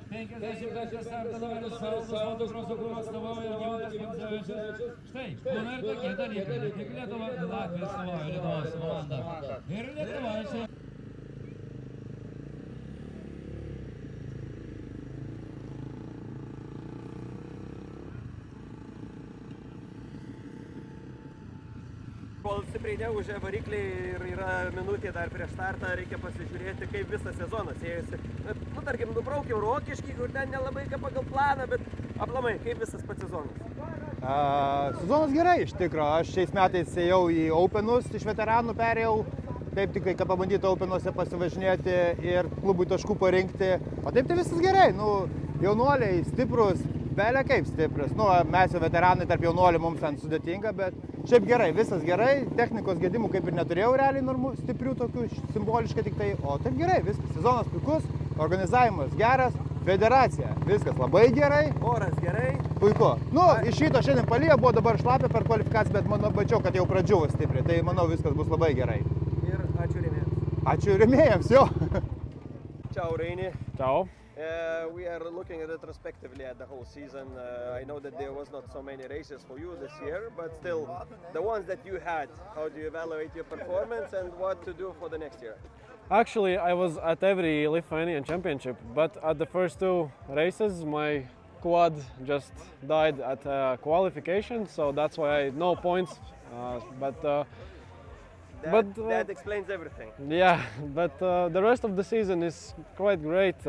50 starto numeris Saudos motokroso klubą atstovauja Algimantas Mundzevičius. Štai, būna ir tokie dalykai. Ne tik Lietuva, Latvija atstovauja Lietuvos komandą. Ir lietuvaičiai. Kol stipriai neužė varikliai ir yra minutė dar prieš startą, reikia pasižiūrėti, kaip visas sezonas ėjusi. Tarkim, nubraukiau Rokiškį, kur ten nelabai pagal planą, bet aplamai, kaip visas pats sezonas? Sezonas gerai, iš tikro. Aš šiais metais ėjau į Openus, iš veteranų perėjau, taip tik, kad pabandyti Openuose pasivažinėti ir klubui taškų parinkti. O taip tai visas gerai, jaunuoliai stiprus, belė kaip stiprus. Mes jau veteranai tarp jaunuolių mums ten sudėtinga, bet šiaip gerai, visas gerai, technikos gedimų kaip ir neturėjau realiai stiprių tokių, simboliškai tik tai, o taip gerai, viskas, sezonas puikus, organizavimas geras, federacija, viskas labai gerai. Oras gerai. Puiku. Iš ryto šiandien palyja, buvo dabar šlapia per kvalifikaciją, bet manau, mačiau, kad jau pradžiuvo stipriai, tai manau viskas bus labai gerai. Ir ačiū rėmėjams. Ačiū rėmėjams, jo. Ciao, Reini. Ciao. We are looking retrospectively at the whole season. I know that there was not so many races for you this year, but still, the ones that you had, how do you evaluate your performance and what to do for the next year? Actually, I was at every Lithuanian championship, but at the first two races, my quad just died at qualification, so that's why I had no points. That explains everything. Yeah, but the rest of the season is quite great.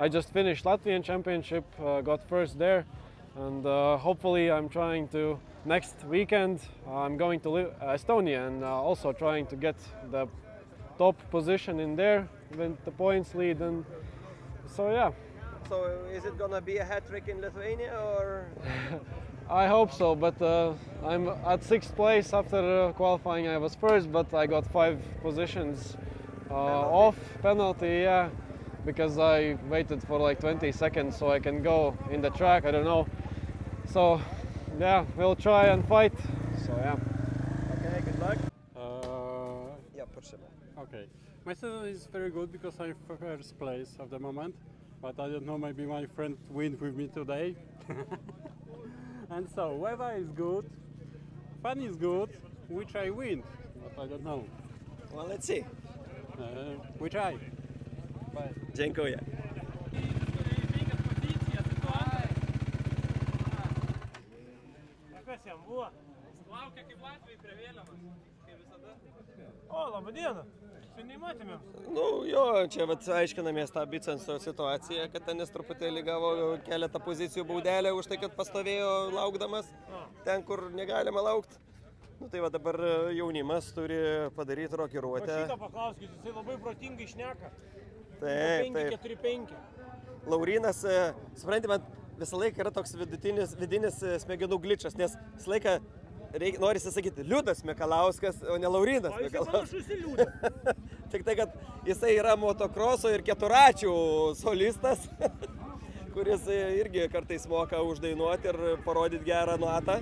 I just finished Latvian championship, got first there, and hopefully I'm trying to, next weekend, I'm going to Estonia and also trying to get the top position in there with the points lead, and so yeah. So is it gonna be a hat-trick in Lithuania or? I hope so, but I'm at 6th place after qualifying. I was first, but I got 5 positions off penalty, yeah, because I waited for like 20 seconds so I can go in the track, I don't know. So yeah, we'll try and fight, so yeah. Okay, good luck. Yeah, okay. My season is very good because I'm first place at the moment, but I don't know, maybe my friend win with me today. And so, weather is good, fun is good, which I win, but I don't know. Well, let's see. We try. Bye. Dziękuję. Kas jam buvo? Laukia kaip Latvijai prie vėliavos, kaip visada. O, labą dieną. Seniai matėmėm. Jo, čia aiškinamės tą Bicenso situaciją, kad ten jis truputėlį gavo keletą pozicijų baudelę už tai, kad pastovėjo laukdamas ten, kur negalima laukti. Tai va dabar jaunimas turi padaryti rokiruotę. O šitą paklauskit, jisai labai protingai šneka. Taip. 5-4-5. Laurinas, supranti, man visą laiką yra toks vidinis smegenų gličas, nes visą laiką norisi sakyti Liudas Mikalauskas, o ne Laurinas Mikalauskas. Jisai panašus į Liudą. Tik tai, kad jisai yra motokroso ir keturračių solistas, kuris irgi kartais moka uždainuoti ir parodyti gerą natą.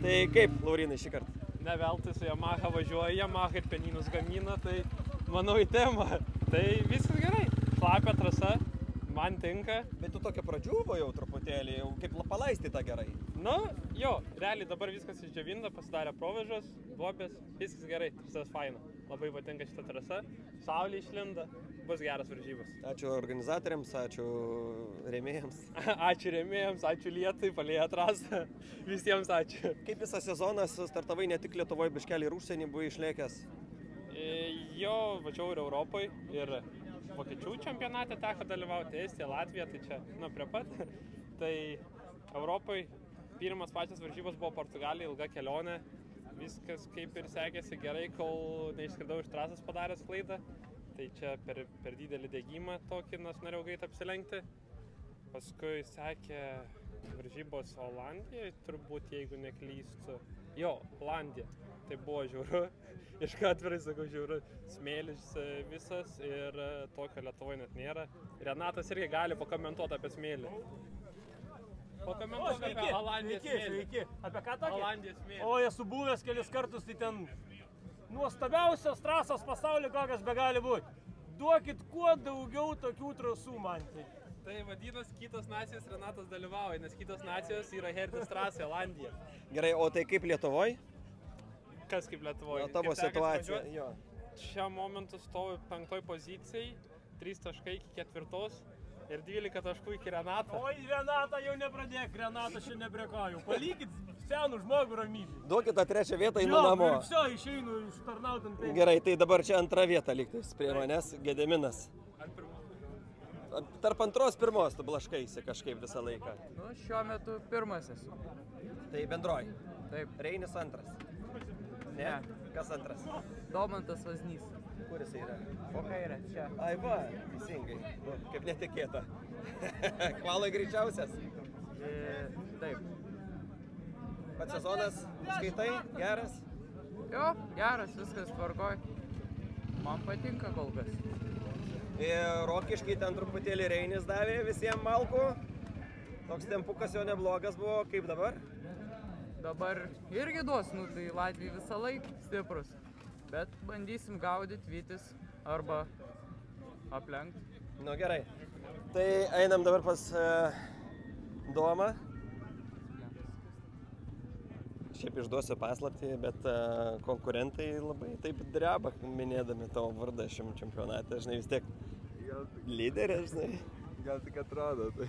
Tai kaip, Laurinai, šį kartą? Ne veltui su Yamaha važiuoja, Yamaha ir penynus gamina, tai manau į temą. Tai viskas gerai, šlapia trasa, man tinka. Bet tu tokia pradžiuvo jau truputėlį, jau kaip palaisti tą gerai. Jo, realiai dabar viskas išdžiavinta, pasidarė provėžos, duobės, viskas gerai, visas faina. Labai patinka šitą trasą, saulė išlinda, bus geras varžybos. Ačiū organizatoriams, ačiū rėmėjams. Ačiū rėmėjams, ačiū Lietuvai, palėję trasą, visiems ačiū. Kaip visas sezonas startavai ne tik Lietuvoje, biškelį ir užsienį buvai išlėkęs? Jo, važiavau ir Europai, ir Vokiečių čempionate teko dalyvauti, Estija, Latvija, tai čia, prie pat. Tai Europai pirmas pačias varžybos buvo Portugalija, ilga kelionė. Viskas kaip ir sekėsi gerai, kol neišskridau iš trasos padaręs klaidą. tai čia per didelį degimą tokį, nes norėjau greit apsilenkti. Paskui sekė varžybos Olandijoje, turbūt, jeigu neklystu. Jo, Olandija. Tai buvo žiauru. Išką atvirai sakau, žiauru. Smėlis visas ir tokio Lietuvoje net nėra. Renatas irgi gali pakomentuoti apie smėlį. Pakomentuoti apie Olandijos smėlį. Sveiki. Apie ką tokį? Olandijos smėlį. O, esu buvęs kelis kartus, tai ten nuostabiausios trasos pasaulyje, kokios be gali būti. Duokit kuo daugiau tokių trasų man. Tai vadinasi, kitos nacijos Renatas dalyvauja, nes kitos nacijos yra Heritage trasai, Olandija. Gerai, o tai kaip Lietuvoje? Kas kaip Lietuvoje? Tavo situacija, jo. Šiam momentu stovi 5 pozicijai, 3 taškai iki 4 ir 12 taškų iki Renato. Oi, Renata jau nepradėk, Renata šiandien nepriekauju. Palikit senų žmogų ramybį. Duokit tą 3 vietą, einu namo. Jo, ir išeinu ištarnaut ant 5. Gerai, tai dabar čia 2 vieta lygtais prie manęs, Gediminas. Tarp 2-1 tu blaškaisi kažkaip visą laiką. Nu, šiuo metu 1 esu. Tai bendroji? Taip. Reinis 2. Ne? Kas 2? Domantas Vaznys. Kur jis yra? Po kairę, čia. Ai va, teisingai. Kaip netikėta. Kvalai greičiausias? Taip. Pats sezonas, skaitai, geras? Jo, geras, viskas tvarkoj. Man patinka kol kas. Rokiškai ten truputėlį Reinis davė visiems malkų. Toks tempukas jo neblogas buvo, kaip dabar? Dabar irgi duos, nu tai Latvijai visą laiką stiprus. Bet bandysim gaudyti, vytis arba aplenkti. Nu gerai. Tai einam dabar pas Domą. Šiaip išduosiu paslaptį, bet konkurentai labai taip dreba, minėdami tavo vardą šiam čempionate. Žinai, vis tiek lyderė, žinai. Gal tik atrodo. Tai.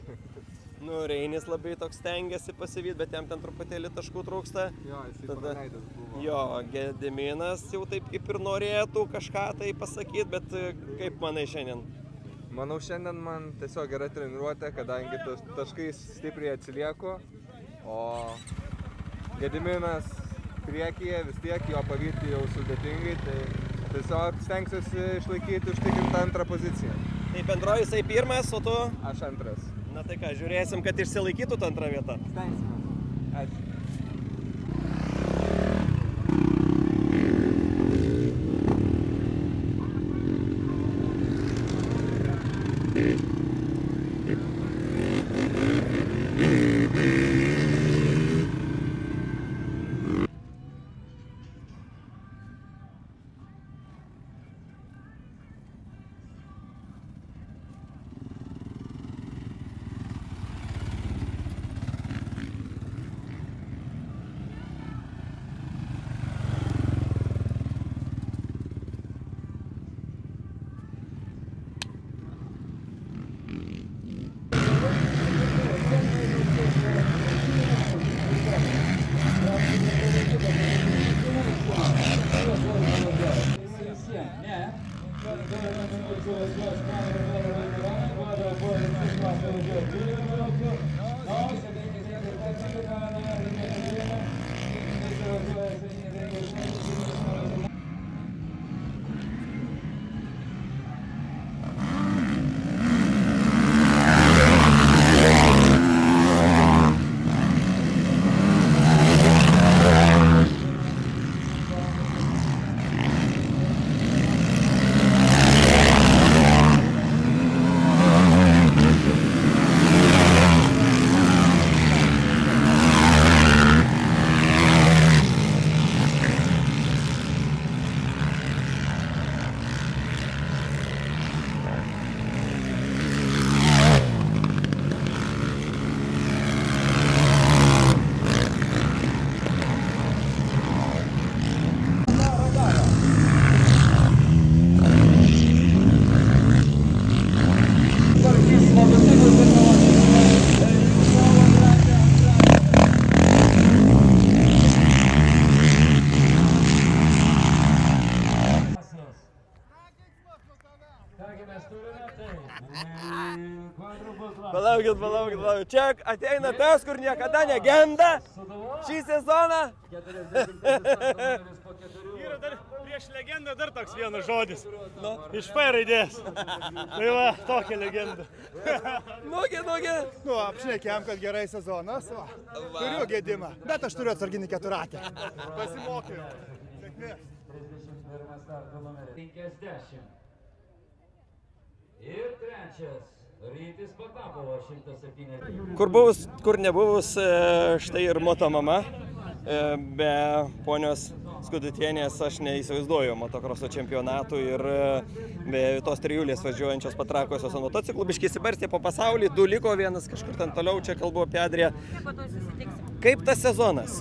Nu, Reinis labai toks stengiasi pasivyti, bet jam ten truputėlį taškų trūksta. Jo, jisai praleidęs buvo. Jo, Gediminas jau taip kaip ir norėtų kažką tai pasakyti, bet kaip manai šiandien? Manau, šiandien man tiesiog gera treniruotė, kadangi taškais stipriai atsilieku, o Gediminas priekyje vis tiek jo pavyti jau sudėtingai, tai tiesiog stengsiuosi išlaikyti užtikrintą 2 poziciją. Tai bendroji jisai 1, o tu? Aš 2. Na tai ką, žiūrėsim, kad išsilaikytų tą 2 vietą. Stengsime. Ačiū. Palaukit. Čia ateina tas, kur niekada negenda šį sezoną. Yra dar Prieš legendą dar toks vienas žodis. Iš F raidės. Tai va, tokia legenda. Nugi. Nu, apšnekėm, kad gerai sezonas. Turiu gedimą, bet aš turiu atsarginį keturatę. Pasimokiau. Sėkmės. 50. Ir trečias. Rytis Patapovas 170. Kur buvus, kur nebuvus, štai ir moto mama. Be ponios Skudutienės aš neįsivaizduoju motokroso čempionatų ir be tos trijulės važiuojančios patrakosios motociklų. Biškai įsibarstė po pasaulį, 2 liko, vienas kažkur ten toliau, čia kalbu apie Adriją. Kaip tas sezonas?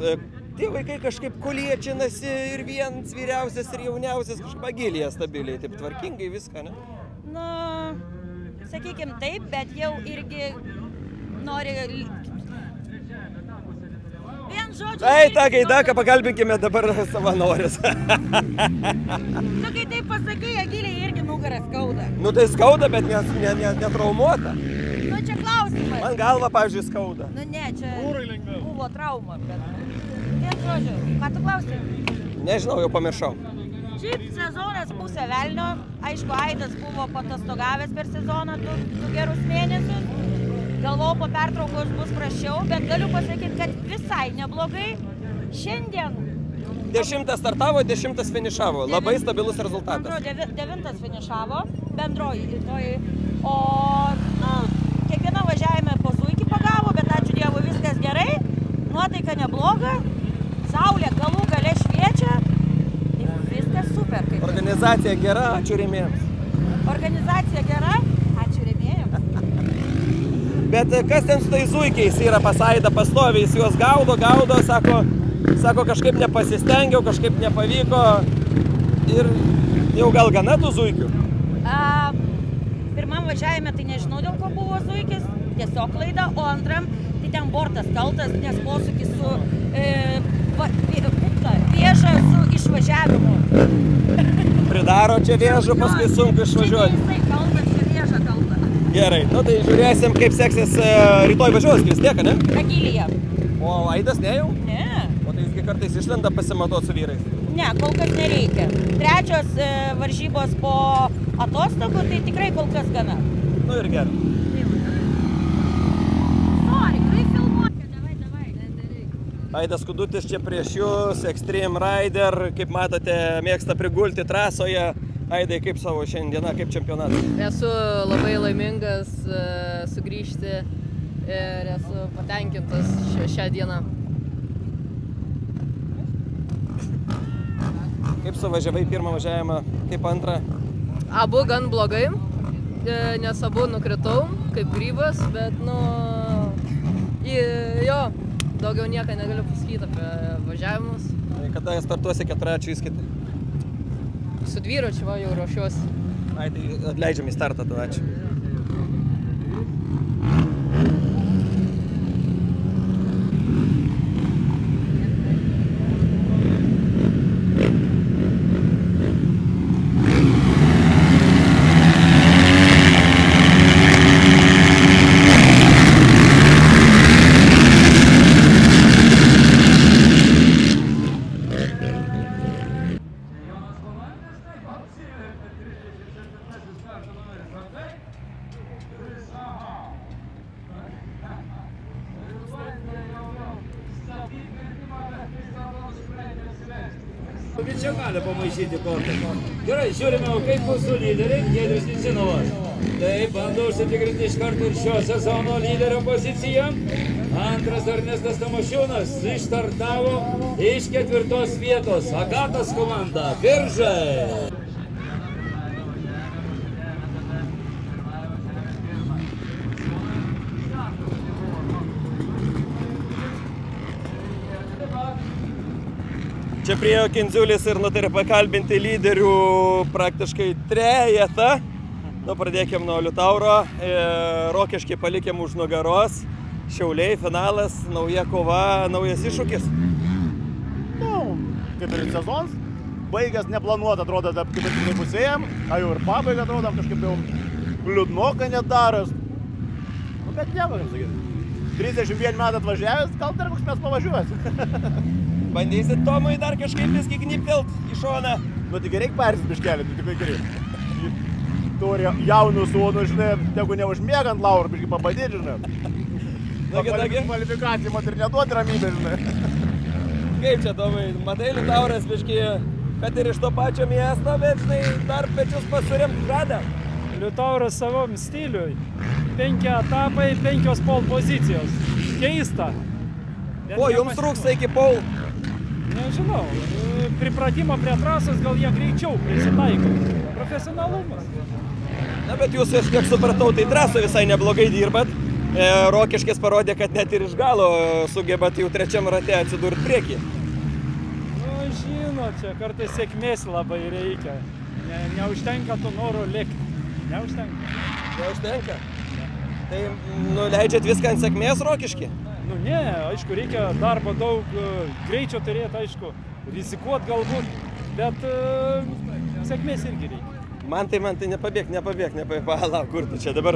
Tie vaikai kažkaip kuliečianasi ir vienas vyriausias ir jauniausias kažkaip agilėje stabiliai, taip tvarkingai viską, ne? Nu, sakykim taip, bet jau irgi nori... Vien žodžiu... Ai, tą gaidaką pakalbinkime dabar savanorius. Nu, kai taip pasakai, agiliai irgi nugarą skauda. Nu, tai skauda, bet netraumuota. Nu, čia klausimas. Man galva, pavyzdžiui, skauda. Nu, ne, čia buvo trauma, bet... Vien žodžiu, ką tu klausi? Nežinau, jau pamiršau. Šiaip sezonas pusė velnio. Aišku, Aidas buvo patostogavęs per sezoną 2 gerus mėnesius. Galvojau, po pertraukos bus prašiau, bet galiu pasakyti, kad visai neblogai. Šiandien... 10 startavo, 10 finišavo. Labai stabilus rezultatas. Man atrodo, 9 finišavo, bendroji. O, nu, kiekvieną važiavimą po zuikį pagavo, bet ačiū Dievui, viskas gerai. Nuotaika nebloga, saulė galų gale šviečia. Viskas super. Organizacija gera, ačiū rėmėjams. Organizacija gera, ačiū rėmėjams. Bet kas ten su tai zuikiais yra pas Aidą pastoviai, jis juos gaudo, sako kažkaip nepasistengiau, kažkaip nepavyko ir jau gal gana tų zuikių? Pirmam važiavime tai nežinau, dėl ko buvo zuikis, tiesiog klaida, o antram tai ten bortas kaltas, nes posūkis su vėža su išvažiavimu. Pridaro čia vėžų, paskui sunku išvažiuoti. Čia ne jisai kaltas, čia vėža kalta. Gerai, nu tai žiūrėsim, kaip seksis rytoj važiuos, vis tiek, ne? Agilyje. O Aidas ne jau? Ne. O tai jisgi kartais išlenda pasimatuoti su vyrais? Ne, kol kas nereikia. Trečios varžybos po atostogų, tai tikrai kol kas gana. Nu ir gerai. Nori, kai filmuoti, davai. Aidas Skudutis čia prieš jūs, Extreme Rider, kaip matote, mėgsta prigulti trasoje. Aidai, kaip savo šiandieną, kaip čempionatas? Esu labai laimingas sugrįžti ir esu patenkintas šią dieną. Kaip suvažiavai pirmą važiavimą, kaip antrą? Abu gan blogai, nes abu nukritau kaip grybas, bet jo, daugiau nieko negaliu pasakyti apie važiavimus. Kada startuosi 4 įskaitai? Su dviračiu jau ruošiuosi. Ai, tai atleidžiam į startą, tada ačiū. Čia gali pamaišyti kortą. Gerai, žiūrime, kaip mūsų lyderiai, Giedrius Nicinovas. Taip, bando užsitikrinti iš karto ir šio sezono lyderio poziciją. Antras Ernestas Tamošiūnas išstartavo iš 4 vietos. Agatos komanda, Biržai. Čia priejo Kindziulis ir nutarė pakalbinti lyderių praktiškai trejetą. Nu, pradėkime nuo Liutauro. Rokiškį palikėm už nugaros. Šiauliai, finalas, nauja kova, naujas iššūkis. Nu, kaip ir sezonas. Baigęs neplanuota, atrodo, kaip ir tikrai pusėjam. A jau ir pabaigą, atrodo, kažkaip jau liūdnokai nedaras. Nu, bet nieko, kaip sakyti. 31 metų atvažiavęs, gal dar koks mes pavažiuosi. Bandysit Tomui dar kažkaip visgi gniptelt į šoną? Nu, tik reikia persis biškelį, nu tikrai gerai. Turi jaunų sūnų, žinai, tegu neužmiegant laurų, biškai pabadėti, žinai. Kvalifikacijai mat ir neduoti ramybę, žinai. Kaip čia, Tomai, matai, Liutauras biškai, kad ir iš to pačio miesto, bet, žinai, dar pečius pasirimt žadą. Liutauras savom stiliui. 5 etapai, 5 pole pozicijos. Keista. Ko jums trūksta iki pole? Nežinau. Pripratimo prie trasos gal jie greičiau prisitaiko. Profesionalumas. Na, bet jūs, aš kiek supratau, tai traso visai neblogai dirbat. Rokiškis parodė, kad net ir iš galo sugebat jau 3 rate atsidurti priekį. Nu, žinot, čia kartais sėkmės labai reikia. Neužtenka to noro likti. Neužtenka. Neužtenka? Tai nuleidžiat viską ant sėkmės Rokiškį? Nu ne, aišku, reikia darbo daug, greičio turėti, aišku, rizikuot galbūt, bet sėkmės irgi reikia. Man tai nepabėg, palauk, kur tu čia dabar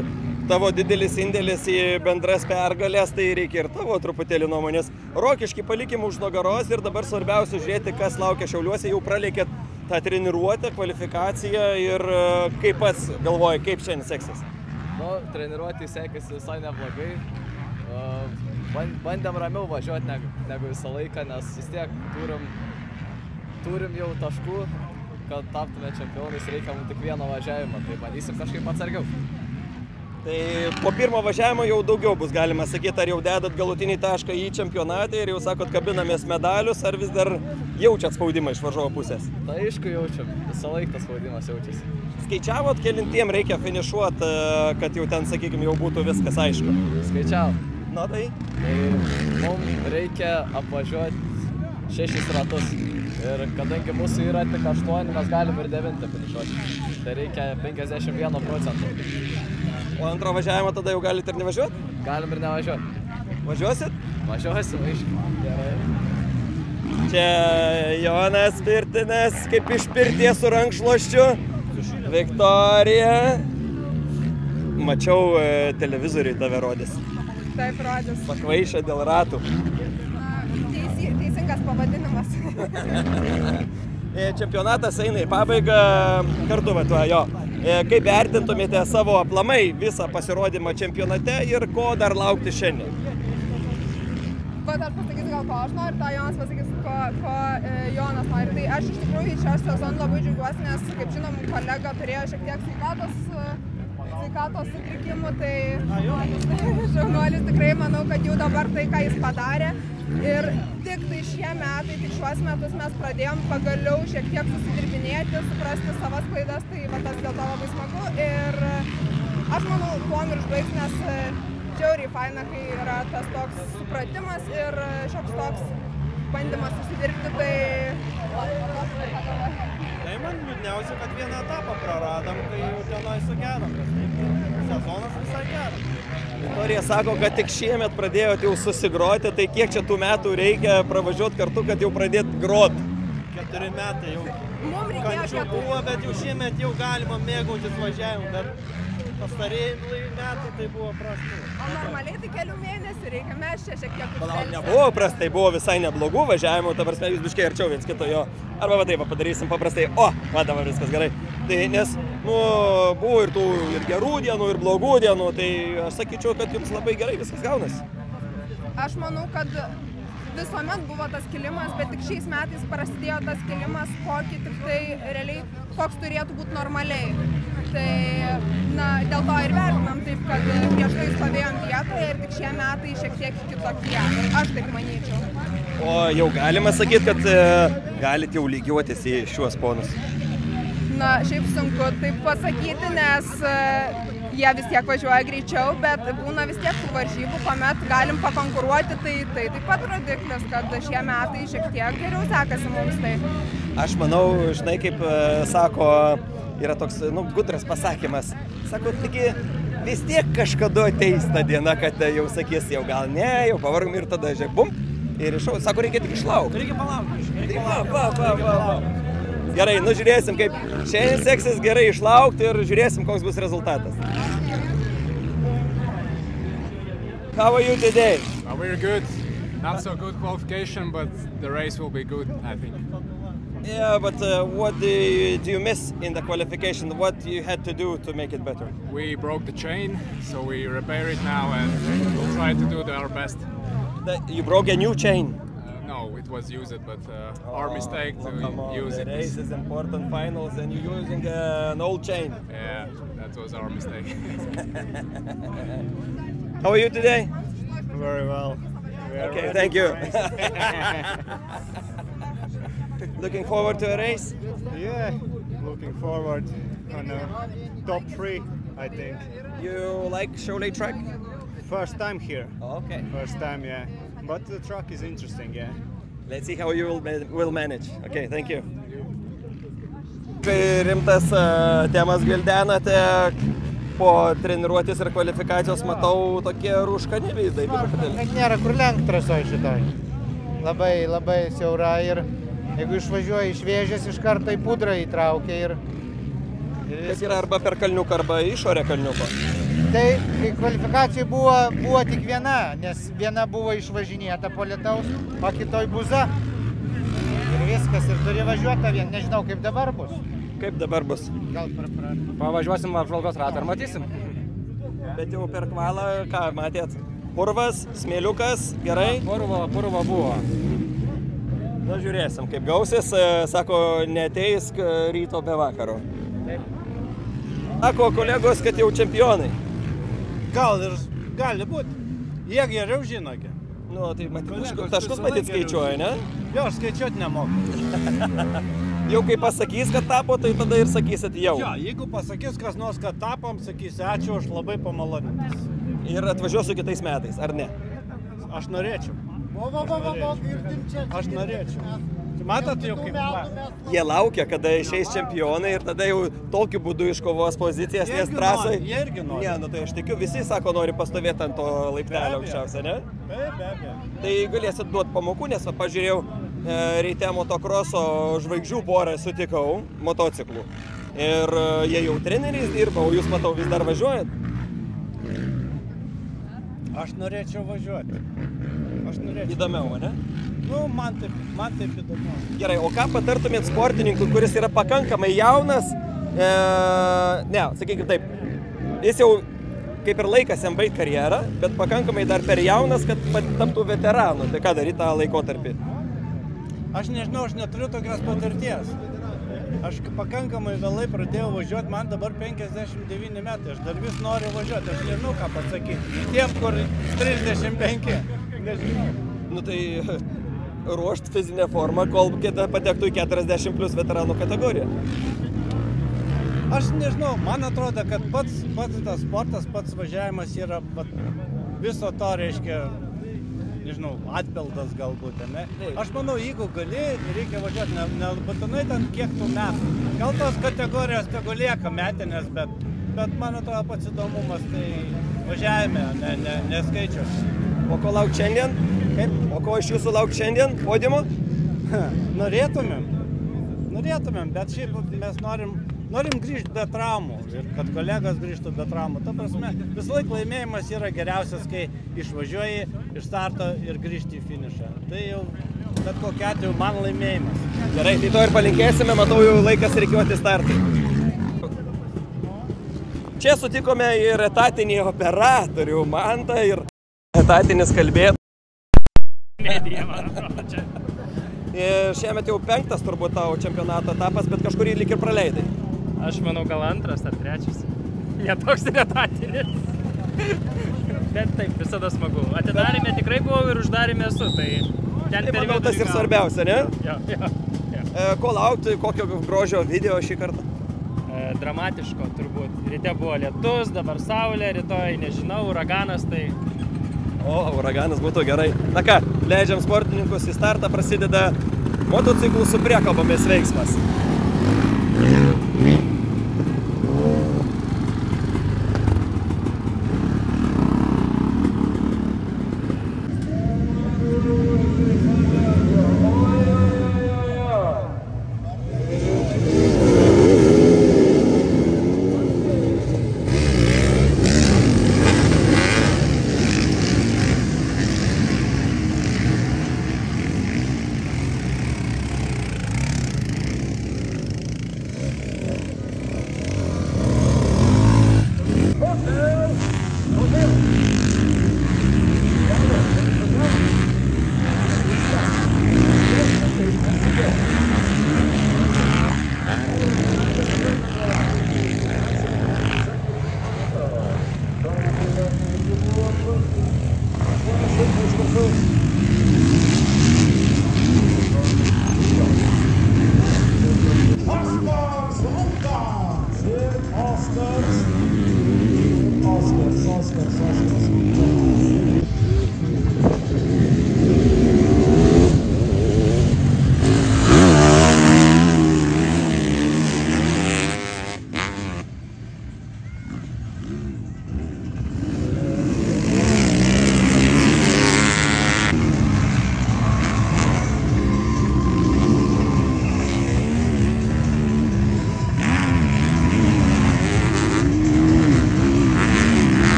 tavo didelis indėlis į bendras pergalės, tai reikia ir tavo truputėlį nuomonės. Rokiškį palikim už nugaros ir dabar svarbiausia žiūrėti, kas laukia Šiauliuose, jau praleikėt tą treniruotę, kvalifikaciją ir kaip pats galvoji, kaip šiandien seksis? Nu, treniruotį sekėsi visai neblogai. Bandėm ramiau važiuoti negu visą laiką, nes vis tiek turim jau taškų, kad taptume čempionais, reikia mums tik vieno važiavimo, tai bandysim kažkaip atsargiau. Tai po pirmo važiavimo jau daugiau bus galima sakyti, ar jau dedat galutinį tašką į čempionatą ir jau sakot, kabinamės medalius, ar vis dar jaučiat spaudimą iš varžovo pusės? Tai aišku jaučiam, visą laiką tas spaudimas jaučiasi. Skaičiavot, kelintiem reikia finišuoti, kad jau ten, sakykime, jau būtų viskas aišku? Skaičiavom. Na tai? Tai mums reikia apvažiuoti 6 ratus. Ir kadangi mūsų yra tik 8, mes galim ir 9 finišuoti. Tai reikia 51%. O antrą važiavimą tada jau galite ir nevažiuoti? Galim ir nevažiuoti. Važiuosit? Važiuosim, aišku. Gerai. Čia Jonas Pirtinas, kaip iš pirties su rankšluosčiu. Viktorija. Mačiau televizoriui tave rodys. Taip, rodys. Pakvaišę dėl ratų. Teisingas pavadinimas. Čempionatas eina į pabaigą kartu jo. Kaip vertintumėte savo aplamai visą pasirodymą čempionate ir ko dar laukti šiandien? Bet aš pasakysiu gal ko aš noriu, tą Jonas pasakys, ko Jonas nori. Tai aš iš tikrųjų šio sezono labai džiaugiuosi, nes, kaip žinom, kolega turėjo šiek tiek sveikatos sutrikimų, tai šaunuolis tikrai manau, kad jau dabar tai, ką jis padarė. Ir tik tai šie metai, tik šiuos metus mes pradėjom pagaliau šiek tiek susidirbinėti, suprasti savas klaidas, tai va tas dėl to labai smagu. Ir aš manau, tuom ir užbaigs, nes žiauriai faina, kai yra tas toks supratimas ir šioks toks bandymas susidirbti, tai... Tai man liūdniausia, kad vieną etapą praradom, tai jau tenai sugedom, bet sezonas visai geras. Viktorija sako, kad tik šiemet pradėjot jau susigroti, tai kiek čia tų metų reikia pravažiuoti kartu, kad jau pradėt grot? 4 metai jau. Kančių buvo, bet jau šiemet jau galima mėgautis važiavimu, bet pastarėjai metai tai buvo prastai. O normaliai tai kelių mėnesių reikia, mes čia šiek tiek... Palauk, nebuvo prastai, buvo visai neblogų važiavimų, ta prasme, jūs biškai arčiau viens kito jo. Arba va taip padarysim paprastai, va dabar viskas gerai. Tai nes, buvo ir tų ir gerų dienų, ir blogų dienų, tai aš sakyčiau, kad jums labai gerai viskas gaunasi. Aš manau, kad visuomet buvo tas kilimas, bet tik šiais metais prasidėjo tas kilimas, kokį tik tai realiai, koks turėtų būti normaliai. Tai, dėl to ir vertinam taip, kad prieš tai stovėjom vietoje ir tik šie metai šiek tiek kitokie. Aš taip manyčiau. O jau galima sakyti, kad galit jau lygiuotis į šiuos ponus? Šiaip sunku taip pasakyti, nes jie vis tiek važiuoja greičiau, bet būna vis tiek tų varžybų, kuomet galim pakonkuruoti, tai taip pat rodiklis, kad šie metai šiek tiek geriau sekasi mums tai. Aš manau, žinai, kaip sako, yra toks, gudras pasakymas. Sako, taigi vis tiek kažkada ateis ta diena, kad jau sakys, jau gal ne, jau pavargom ir tada žiūrėk, bum, ir iššau. Sako, reikia tik išlaukti. Reikia palaukti. Va. Gerai, žiūrėsim, kaip šiandien seksis gerai išlaukti ir žiūrėsim, koks bus rezultatas. How are you today? We're good. Not so good qualification, but the race will be good, I think. Yeah, but what do you miss in the qualification? What you had to do to make it better? We broke the chain, so we repair it now and we'll try to do our best. You broke a new chain? No, it was used, but our mistake to use it. The race is important finals and you're using an old chain. Yeah, that was our mistake. How are you today? Very well. Okay, thank you. Looking forward to a race? Yeah, looking forward on a top 3, I think. You like Cholet track? First time here. Okay. First time, yeah. But the track is interesting, yeah. Let's see how you will manage. Okay, thank you. Kai rimtas temas gvildenate, po treniruotės ir kvalifikacijos matau tokie rūškani vaizdai. Nėra kur lenkt trasoj šitoj. Labai siaura ir jeigu išvažiuoja iš Vėžės, iš karto į Pudrą įtraukia ir Kas yra arba per kalniuką, arba išorę kalniuko? Tai kvalifikacijai buvo tik viena, nes viena buvo išvažinėta po lietaus, o kitoj buza. Ir viskas, ir turi važiuoti vien, nežinau kaip dabar bus. Kaip dabar bus? Gal Pavažiuosim apžvalgos ratą ir matysim. Bet jau per kvalą, ką matėt? Purvas, smėliukas, gerai? Purva buvo. Na, žiūrėsim, kaip gausis, sako, neateis ryto be vakaro. Sako kolegos, kad jau čempionai. Gal ir gali būti. Jie geriau žino. Nu, tai taškus matyt skaičiuoja, ne? Jo, aš skaičiuoti nemoku. Jau kai pasakys, kad tapo, tai tada ir sakysit jau. Jo, jeigu pasakys kas nors, kad tapom, sakysi ačiū, aš labai pamalonintas. Ir atvažiuosiu kitais metais, ar ne? Aš norėčiau. Aš norėčiau. Matot jau kaip va. Jie laukia, kada išeis čempionai ir tada jau tokiu būdu iškovos pozicijas, nes trasai... Jie irgi nori. Ne, nu tai aš tikiu, visi sako, nori pastovėti ant to laiptelio aukščiausia, ne? Taip, be abejo. Tai galėsit duoti pamokų, nes pažiūrėjau, ryte motokroso žvaigždžių porą sutikau motociklų. Ir jie jau treneriais dirba, o jūs, matau, vis dar važiuojat? Aš norėčiau važiuoti. Įdomiau, ne? Nu, man taip įdomiau. Gerai, o ką patartumėt sportininkui, kuris yra pakankamai jaunas? Sakykime taip, jis jau kaip ir laikas jam baigti karjerą, bet pakankamai dar per jaunas, kad taptų veteranu. Tai ką daryti tą laikotarpį? Aš nežinau, aš neturiu tokios patirties. Aš pakankamai vėlai pradėjau važiuoti, man dabar 59 metai, aš dar vis noriu važiuoti, aš nežinau ką pasakyti. Tiem, kur 35, nežinau. Nu tai ruošt fizinę formą, kol patektų į 40 plus veteranų kategoriją. Aš nežinau, man atrodo, kad pats tas sportas, pats važiavimas yra viso to, reiškia, nežinau, atpildas galbūt, ne? Aš manau, jeigu gali, reikia važiuoti, nebūtinai ten kiek tų metų. Gal tos kategorijos tegu lieka metinės, bet man atrodo pats įdomumas tai važiavime, neskaičius. O ko lauk šiandien? Kaip? O ko iš jūsų lauk šiandien? Podiumo? Norėtumėm, bet šiaip mes norim grįžti be traumų ir kad kolegos grįžtų be traumų. Ta prasme, visą laiką laimėjimas yra geriausias, kai išvažiuoji iš starto ir grįžti į finišą. Tai jau bet kokiu atveju man laimėjimas. Gerai, tai to ir palinkėsime, matau jau laikas rikiuoti startui. Čia sutikome ir etatinį operatorių Mantą ir etatinis kalbėtojas. Šiemet jau 5 turbūt tavo čempionato etapas, bet kažkurį lyg ir praleidai. Aš manau, gal 2 ar 3. Netoks ir etatinis. Bet taip, visada smagu. Atidarėme tikrai buvau ir uždarėme esu, tai ten per vidurį. Tas ir svarbiausia, ne? Jo. Ko laukti, kokio grožio video šį kartą? Dramatiško turbūt. Ryte buvo lietus, dabar saulė, rytoj nežinau, uraganas, tai... O, uraganas būtų gerai. Na ką, leidžiam sportininkus į startą, prasideda motociklų su priekabomis veiksmas.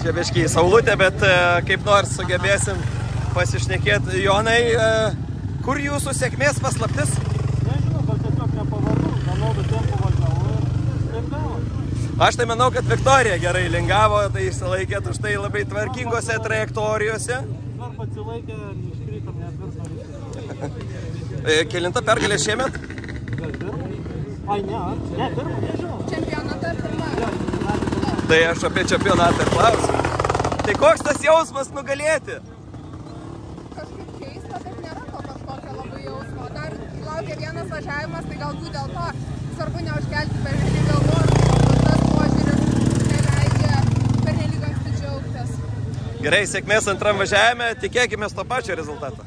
Čia biškiai saulutė, bet kaip nors sugebėsim pasišnekėti. Jonai, kur jūsų sėkmės paslaptis? Nežinau, gal tiesiog nepavadu, vienodu tempu važiavo ir taip gavo. Aš tai manau, kad Viktorija gerai lingavo, tai išsilaikėt už tai labai tvarkingose trajektorijose. Dar atsilaikė, iškrytom netvirto. Kelinta pergalė šiemet? Ai, ne, pirma, nežinau. Čempionatą pirma. Tai aš apie čempionatą ir klausiu. Tai koks tas jausmas nugalėti? Kažkaip keista, bet nėra to kažkokio labai jausmo. Dar laukia vienas važiavimas, tai galbūt dėl to svarbu neužkelti pernelyg galvos, o tas požiūris neleidžia pernelyg anksti džiaugtis. Gerai, sėkmės antram važiavime, tikėkimės to pačio rezultato.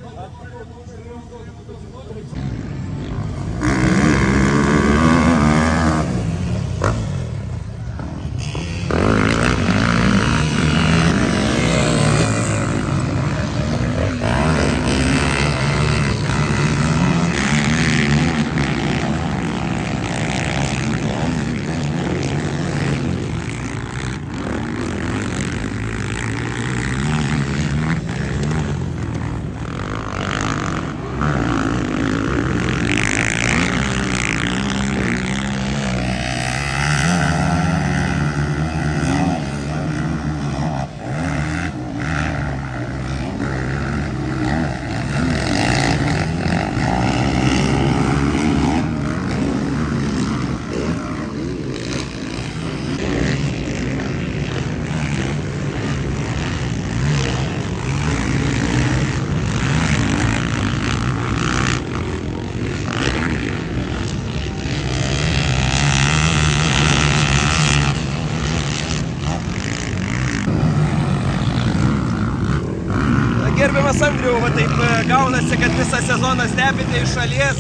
Gerbiamas Andriau, va taip gaunasi, kad visą sezoną stebite iš šalies.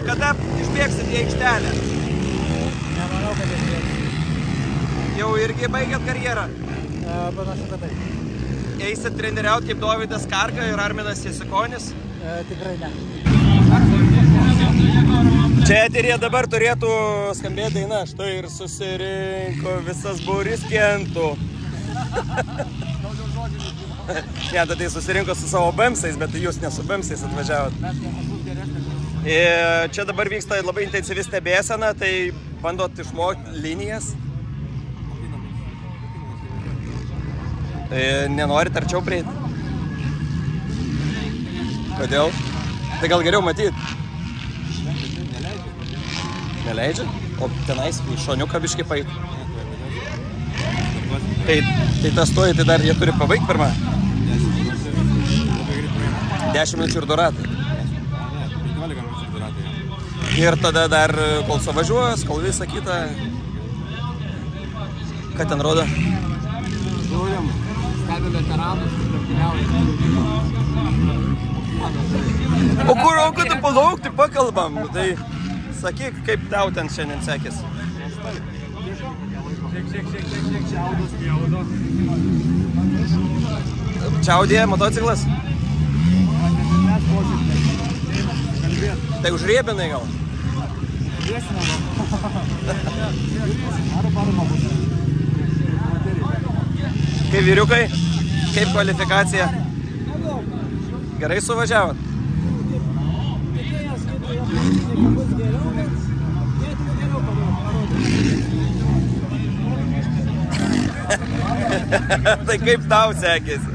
Kada išbėgsite į aikštelę? Nemanau, kad išbėgsim. Jau irgi baigėt karjerą? Panašu, kad taip. Eisit treneriauti kaip Dovydas Karka ir Arminas Jasikonis? Tikrai ne. Čia eteryje dabar turėtų skambėti daina. Štai ir susirinko visas būrys kentų. Ne, tai susirinko su savo bemsais, bet jūs ne su bemsais atvažiavot. Čia dabar vyksta labai intensyvi stebėsena, tai bandot išmokti linijas. Nenorit arčiau prieiti? Kodėl? Tai gal geriau matyti? Neleidžia? O tenais į šoniuką biškį paeit. Tai tas stoji, tai dar jie turi pabaigti pirmą? 10 minučių ir du ratai. 15 minučių ir du ratai. Ir tada dar, kol savažiuos, kol visą kitą. Ką ten rodo? Žiūrim, stebi veteranus ir lenktyniauja. O kur tu palauk, tai pakalbam. Tai sakyk, kaip tau ten šiandien sekėsi. Čiaudė motociklas? Tai užriebinai gal? Kaip vyriukai? Kaip kvalifikacija? Gerai suvažiavot? Tai kaip tau sekėsi?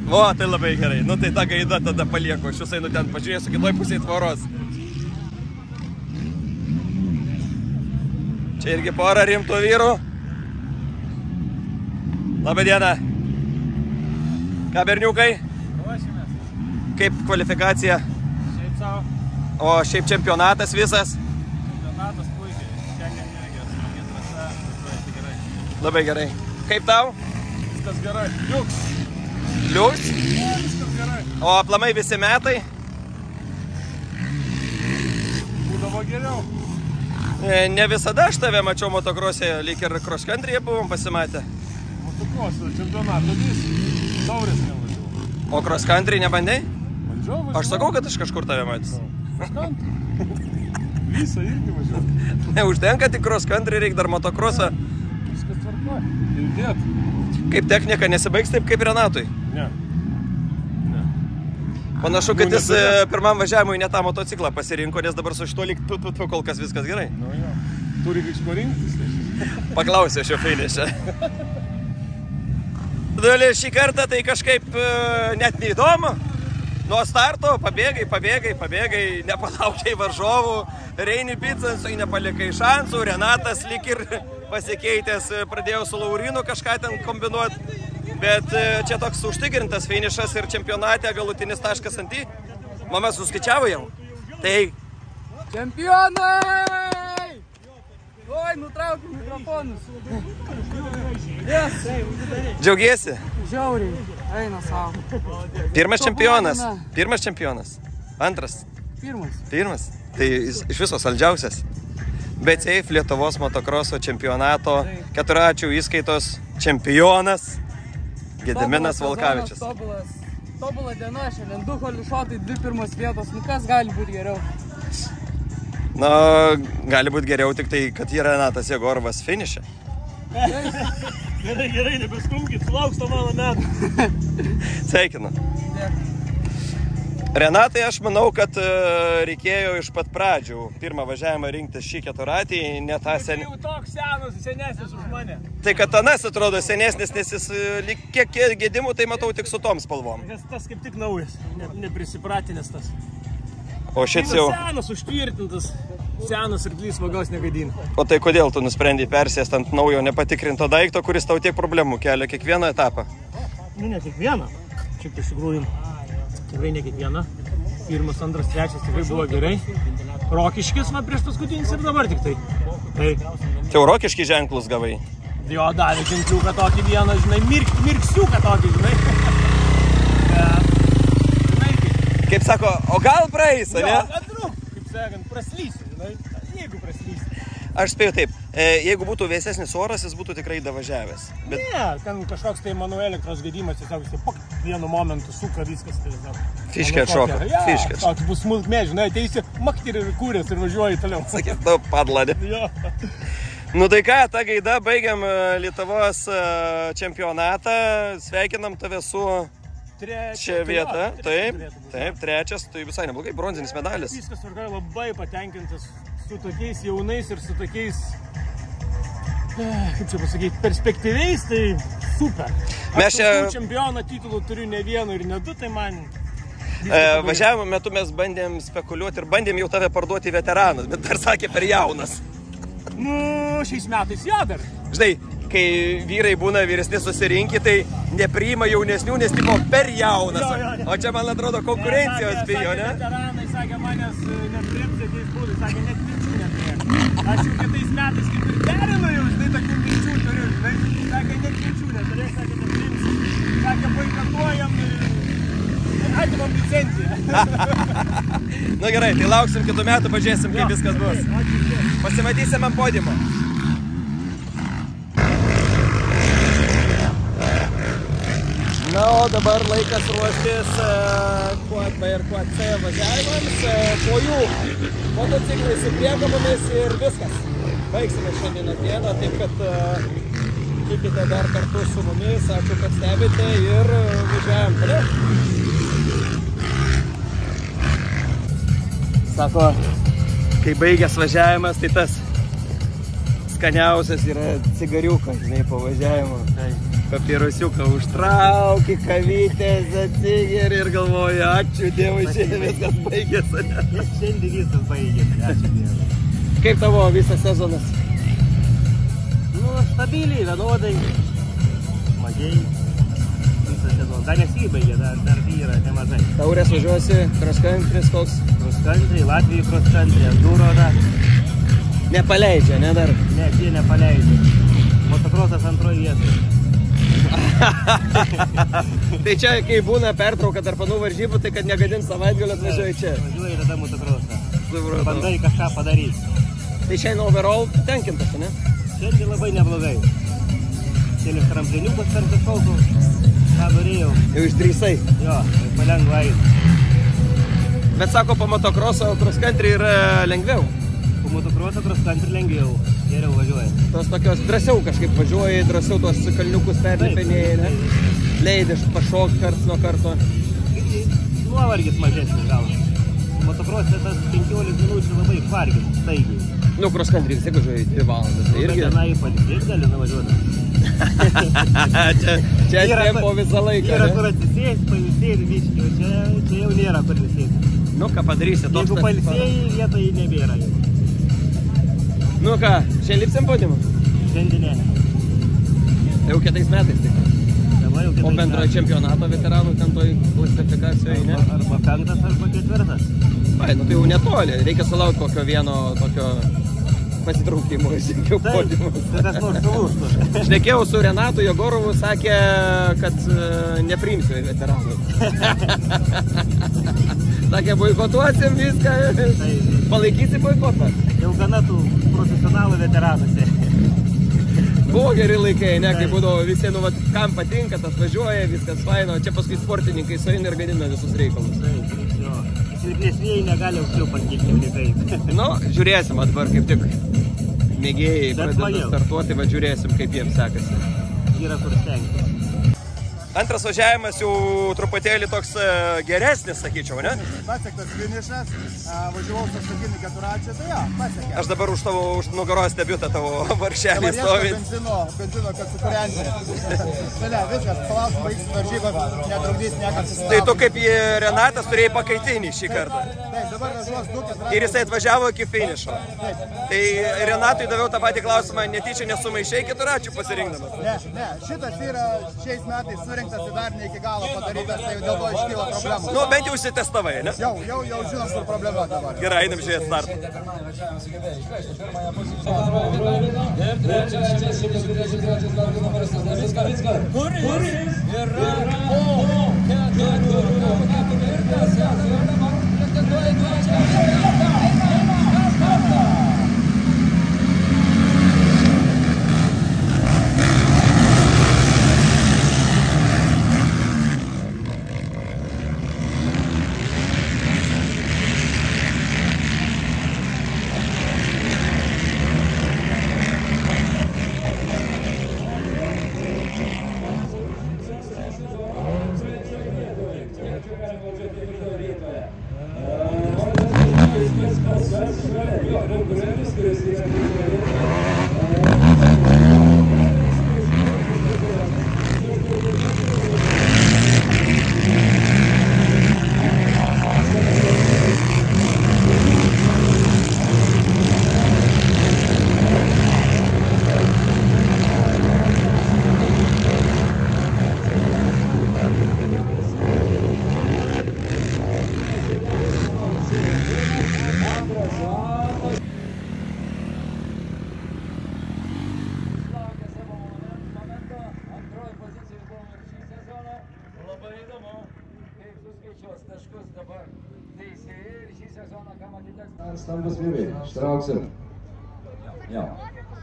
O, tai labai gerai. Nu tai tą gaidą tada palieku. Aš einu ten pažiūrėsiu kitoj pusėje tvoros. Čia irgi pora rimtų vyrų. Labą dieną. Ką berniukai? Ruošimės. Kaip kvalifikacija? Šiaip savo. O šiaip čempionatas visas? Čempionatas puikiai. Šiandien irgi smagi trasa. Gerai. Labai gerai. Kaip tau? Viskas gerai. Liuks. Liuks? Ne, viskas gerai. O aplamai visi metai? Būdavo geriau. Ne visada aš tave mačiau motokrose, lyg ir cross countryje buvom pasimatę. Motokrose, čempionatą vis. Taurės nevažiavau. O cross country nebandai? Bandžiau važiavau. Aš sakau, kad aš kažkur tave matęs. Visą irgi važiavau. Neužtenka tik cross country, reikia dar motokrosą. Viskas tvarkoj. Kaip technika nesibaigs taip kaip Renatui? Ne. Panašu, kad jis pirmam važiavimui ne tą motociklą pasirinko, nes dabar su šituo lyg kol kas viskas gerai. Nu jo. Turi iš ko rinktis. Paklausė šio finišą. Šį kartą tai kažkaip net neįdomu. Nuo starto pabėgai, nepalaukiai varžovų, Reini Bicansui nepalikai šansų, Renatas lyg ir pasikeitęs, pradėjo su Laurinu kažką ten kombinuoti. Bet čia toks užtikrintas finišas ir čempionate galutinis taškas ant į. Mama suskaičiavo jau. Tai... Čempionai! Oi, nutraukiu mikrofonus. Yes. Džiaugiesi? Žiauriai, eina savo. Pirmas čempionas. Antras. Pirmas. Tai iš viso saldžiausias. BCF Lietuvos motokroso čempionato 4 įskaitos čempionas Gediminas Volkavičius. Tobula diena, šiandien 2 holišotai, 2 pirmos vietos, nu kas gali būti geriau? Na, gali būti geriau tik tai, kad yra Renatas Jegorovas finiše. Gerai, nebeskumkit, sulauks to mano metų. Sveikinu. Renatai, aš manau, kad reikėjo iš pat pradžių pirmą važiavimą rinkti šį keturatį, ne tą senį. Jau toks senesnis už mane. Tai kad Anas atrodo senesnis, nes jis kiek gedimų, tai matau tik su tom spalvom. Tas kaip tik naujas, neprisipratinęs tas. O šits jau... Senas, užtvirtintas, senas ir glys vagaus negadina. O tai kodėl tu nusprendai persėst ant naujo nepatikrinto daikto, kuris tau tiek problemų kelia kiekvieną etapą? Nu, ne kiekvieną. Šiaip iš tikrųjų, tikrai ne kiekvieną. Pirmas, antras, trečias tikrai buvo gerai. Rokiškis, man prieš paskutinis ir dabar tik tai. Tai jau Rokiškį ženklus gavai? Jo, davė ženkliuką tokį vieną, žinai, mirksiuką tokį, žinai. Kaip sako, o gal praeis, ne? Jo, atruk, kaip sakant, praslysi, žinai, jeigu praslysi. Aš spėjau taip, jeigu būtų vėsesnis oras, jis būtų tikrai davažiavęs. Bet... Ne, ten kažkoks tai, manau, elektros gedimas, tiesiog vienu momentu suka viskas. Fiškė atšoka, fiškė. Toks bus smulkmė, žinai, ateisi, makti ir kūrės ir važiuoji toliau. Sakė, tu padladė. Jo. Nu tai ką, ta gaida, baigiam Lietuvos čempionatą, sveikinam tave su... Čia vieta, taip, trečias, tai visai neblogai, bronzinis medalis. Viskas vargai labai patenkintas su tokiais jaunais ir su tokiais, kaip čia pasakyti, perspektyviais, tai super. Aš čempiono titulų turiu ne vienu ir ne du, tai man... Važiavimo metu mes bandėm spekuliuoti ir bandėm jau tave parduoti veteranas, bet dar sakė per jaunas. Nu, šiais metais jo dar. Žinai, kai vyrai būna vyresni susirinki, tai nepriima jaunesnių, nes tipo per jaunas. O čia, man atrodo, konkurencijos bijo, ne? Veteranai sakė, manęs nepriims jokiais būdais, sakė, net minčių nepriims. Aš jau kitais metais kaip ir derinu jau, žinai, tokių minčių turiu, žinai. Sakė, net minčių neturės, sakė, nepriims. Sakė, boikotuojam ir atimam licenciją. Nu gerai, tai lauksim kitų metų, pažiūrėsim, kaip viskas bus. Pasimatysim ant podiumo. Na, o dabar laikas ruoštis Quad B ir Quad C važiavimams. Po jų motociklai su priekabomis ir viskas. Baigsime šiandieną dieną, taip kad likite dar kartu su mumis. Ačiū, kad stebite ir važiavim toliau. Sako, kai baigęs važiavimas, tai tas skaniausias yra cigariukas, žinai, po važiavimo. Papirusiuką užtrauki, kavytės atsigeri ir galvoju, ačiū Dievui, šiandien viskas baigėsi. Šiandien viskas baigėsi, ačiū Dievui. Kaip tavo visas sezonas? Nu, stabiliai, vienodai, smagiai, visas sezonas. Dar nesibaigė, dar yra nemažai. Taurės važiuosi, cross country koks? Cross country, Latvijai cross country, enduro dar. Nepaleidžia, ne dar? Ne, jie nepaleidžia. Motokrosas antroje vietoje. Tai čia, kai būna pertrauka tarp anų varžybų, tai kad negadint savaitgalio atvažiuoji čia. Važiuoji tada motokrosą. Bandai kažką padaryti. Tai šiandien overall tenkintas, ne? Šiandien labai neblogai. Kelius trampliniukus per kažkokų, ką norėjau. Jau išdrįsai? Jo, palengva eiti. Bet sako, po motokroso cross country yra lengviau. Po motokroso cross country lengviau. geriau važiuoja. Tos tokios drąsiau kažkaip važiuoji, drąsiau tos kalniukus perlipinėjai, ne? Leidai pašokti karts nuo karto. Nuovargis mažesnis gal. Motokrose tas 15 minučių labai vargina, staigiai. Nu, cross country vis tiek važiuoji 2 valandas. Tai irgi... Tenai palikėti gali nuvažiuoti. Čia tempo visą laiką. Yra kur atsisėsti, pailsėti biškį, o čia jau nėra kur atsisėti. Nu, ką padarysi, toks... Jeigu pailsėjai, vietai nebėra jau. Nu ką, šiandien lipsim podiumą? Šiandien ne. Jau kitais metais tik. O bendrojo čempionato veteranų ten toj klasifikacijoje, ne? Arba 5. arba 4. Ai, nu tai jau netoli. Reikia sulaukti kokio vieno tokio pasitraukimo, įsikiau podiumus. Tai tas nors sulūstų. Šnekėjau su Renatu Jegorovu, sakė, kad nepriimsiu veteranų. Sakė, boikotuosim viską. Palaikysi boikotą? Jau gana tų profesionalų veteranuose. Buvo geri laikai, ne, kai būdavo visi, nu, kam patinka, tas važiuoja, viskas faino, čia paskui sportininkai sueina ir gadina visus reikalus. Silpnesnėjai negali aukščiau pakilti, taip. Nu, žiūrėsim, dabar kaip tik mėgėjai pradeda startuoti, va žiūrėsim, kaip jiems sekasi. Yra kur stengti. Antras važiavimas jau truputėlį toks geresnis, sakyčiau, ne? Pasiektas finišas, važiavau su staginį keturačią, tai jo, pasiekė. Aš dabar už nugaros stebiu tą tavo varšelį stovint. Benzino, kad sukūrenti. Tai ne, viskas, palauk, baigsi varžybą, netrukdys niekas. Tai tu kaip Renatas turėjai pakaitinį šį kartą. Taip, dabar važiuos 2-4. Ir jisai atvažiavo iki finišo. Taip. Tai Renatui daviau tą patį klausimą, netyčia nesumaišai keturačių pasirinkdamas. Ne, šitas yra šiais metais surinktas ir dar ne iki galo padarytas, tai dėl to iškyla problemų. Nu, bent jau užsitestavai, ne? Jau žinom, kur problema dabar. Gerai, einam žiūrėti startą. Ir trečias startų numeris Davis Kavicka, kuris yra po 4. Stambus vyrai, ištrauksim. Jo,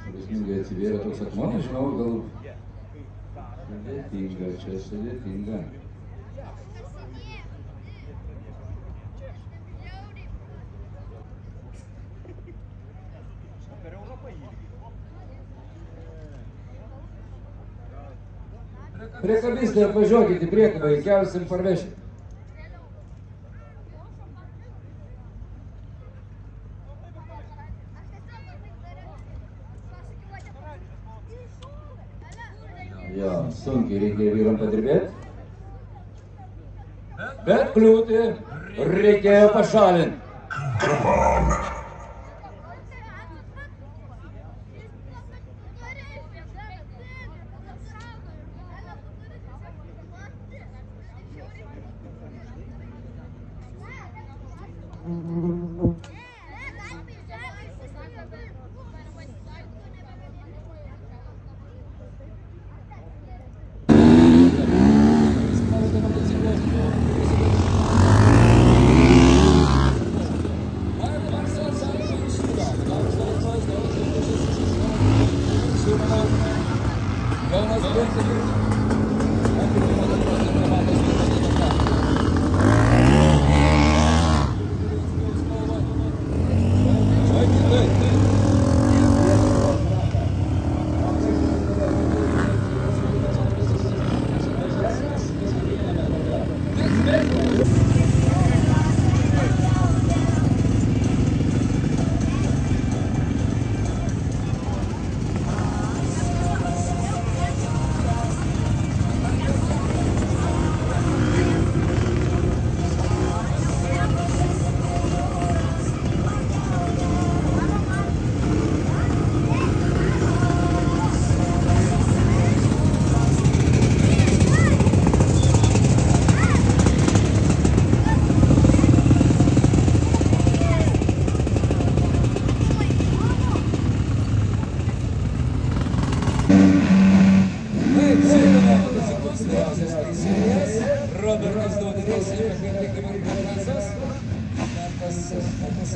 prasmingai atsivėrė toks akmuo, nežinau, gal sudėtinga, čia sudėtinga. Priekabistai atvažiuokit į priekabą, įkelsim parvešim. Jo, sunkiai reikėjo vyram padirbėti, bet kliūtį reikėjo pašalinti.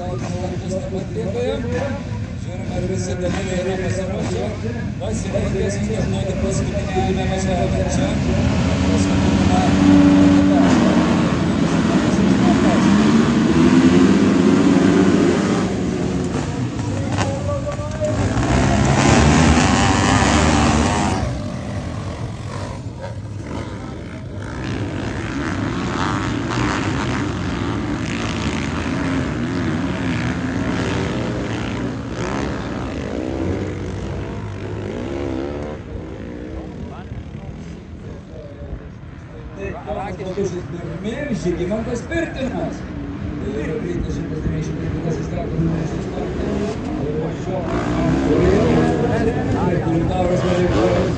Valančius taip pat vietoje. Žiūrime, ar visi dalyviai yra pasiruošę. Pasirengę sustartuoti paskutiniajame važiavime. Čia paskutinėme Žygimantas Pirtinas. Ir greitas 195 startas numeris startas. Ir šio Liutauras Vareikojas.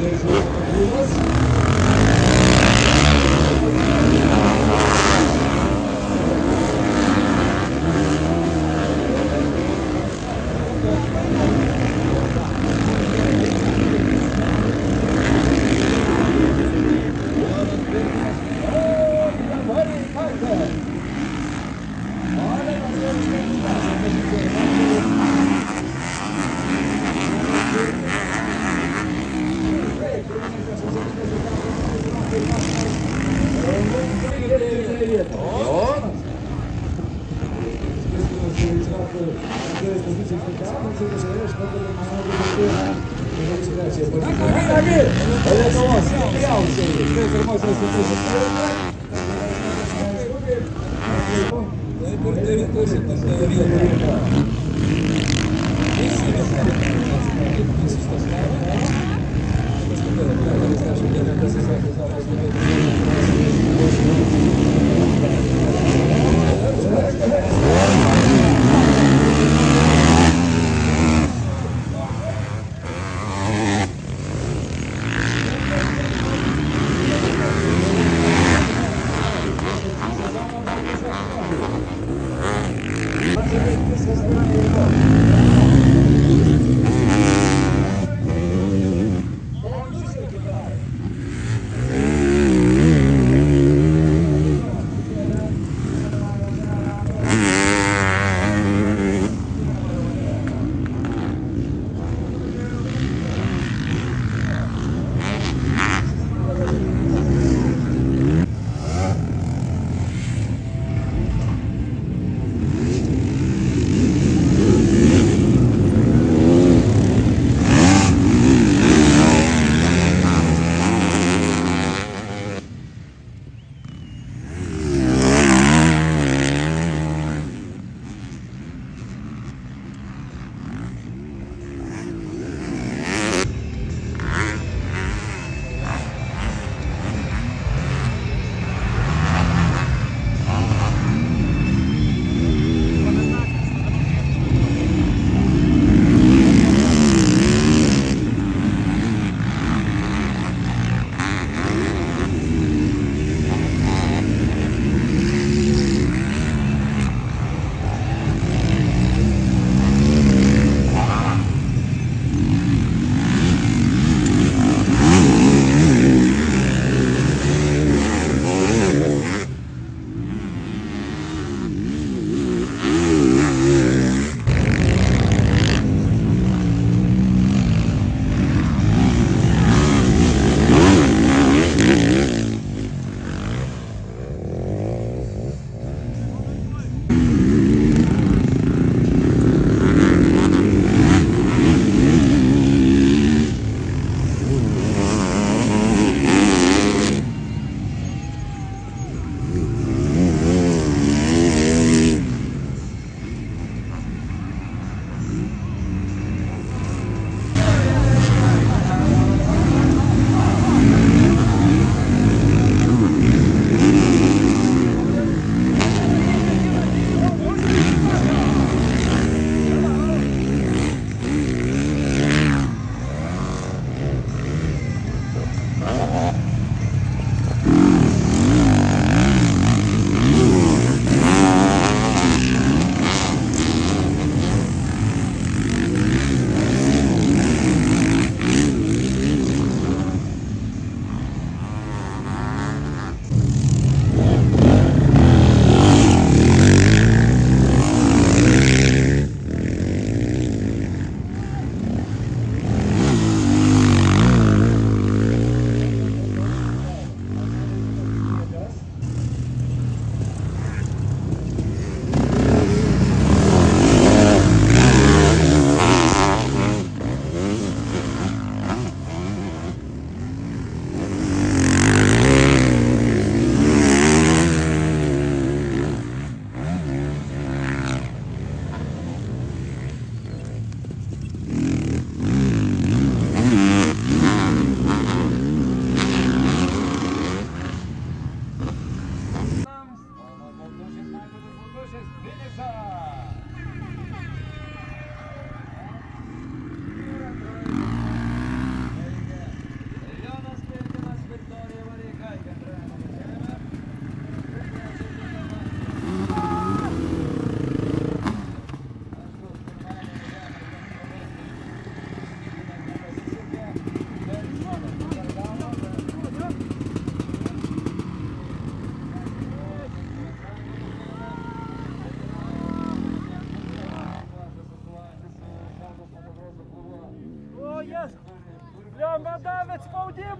Ir Žukas.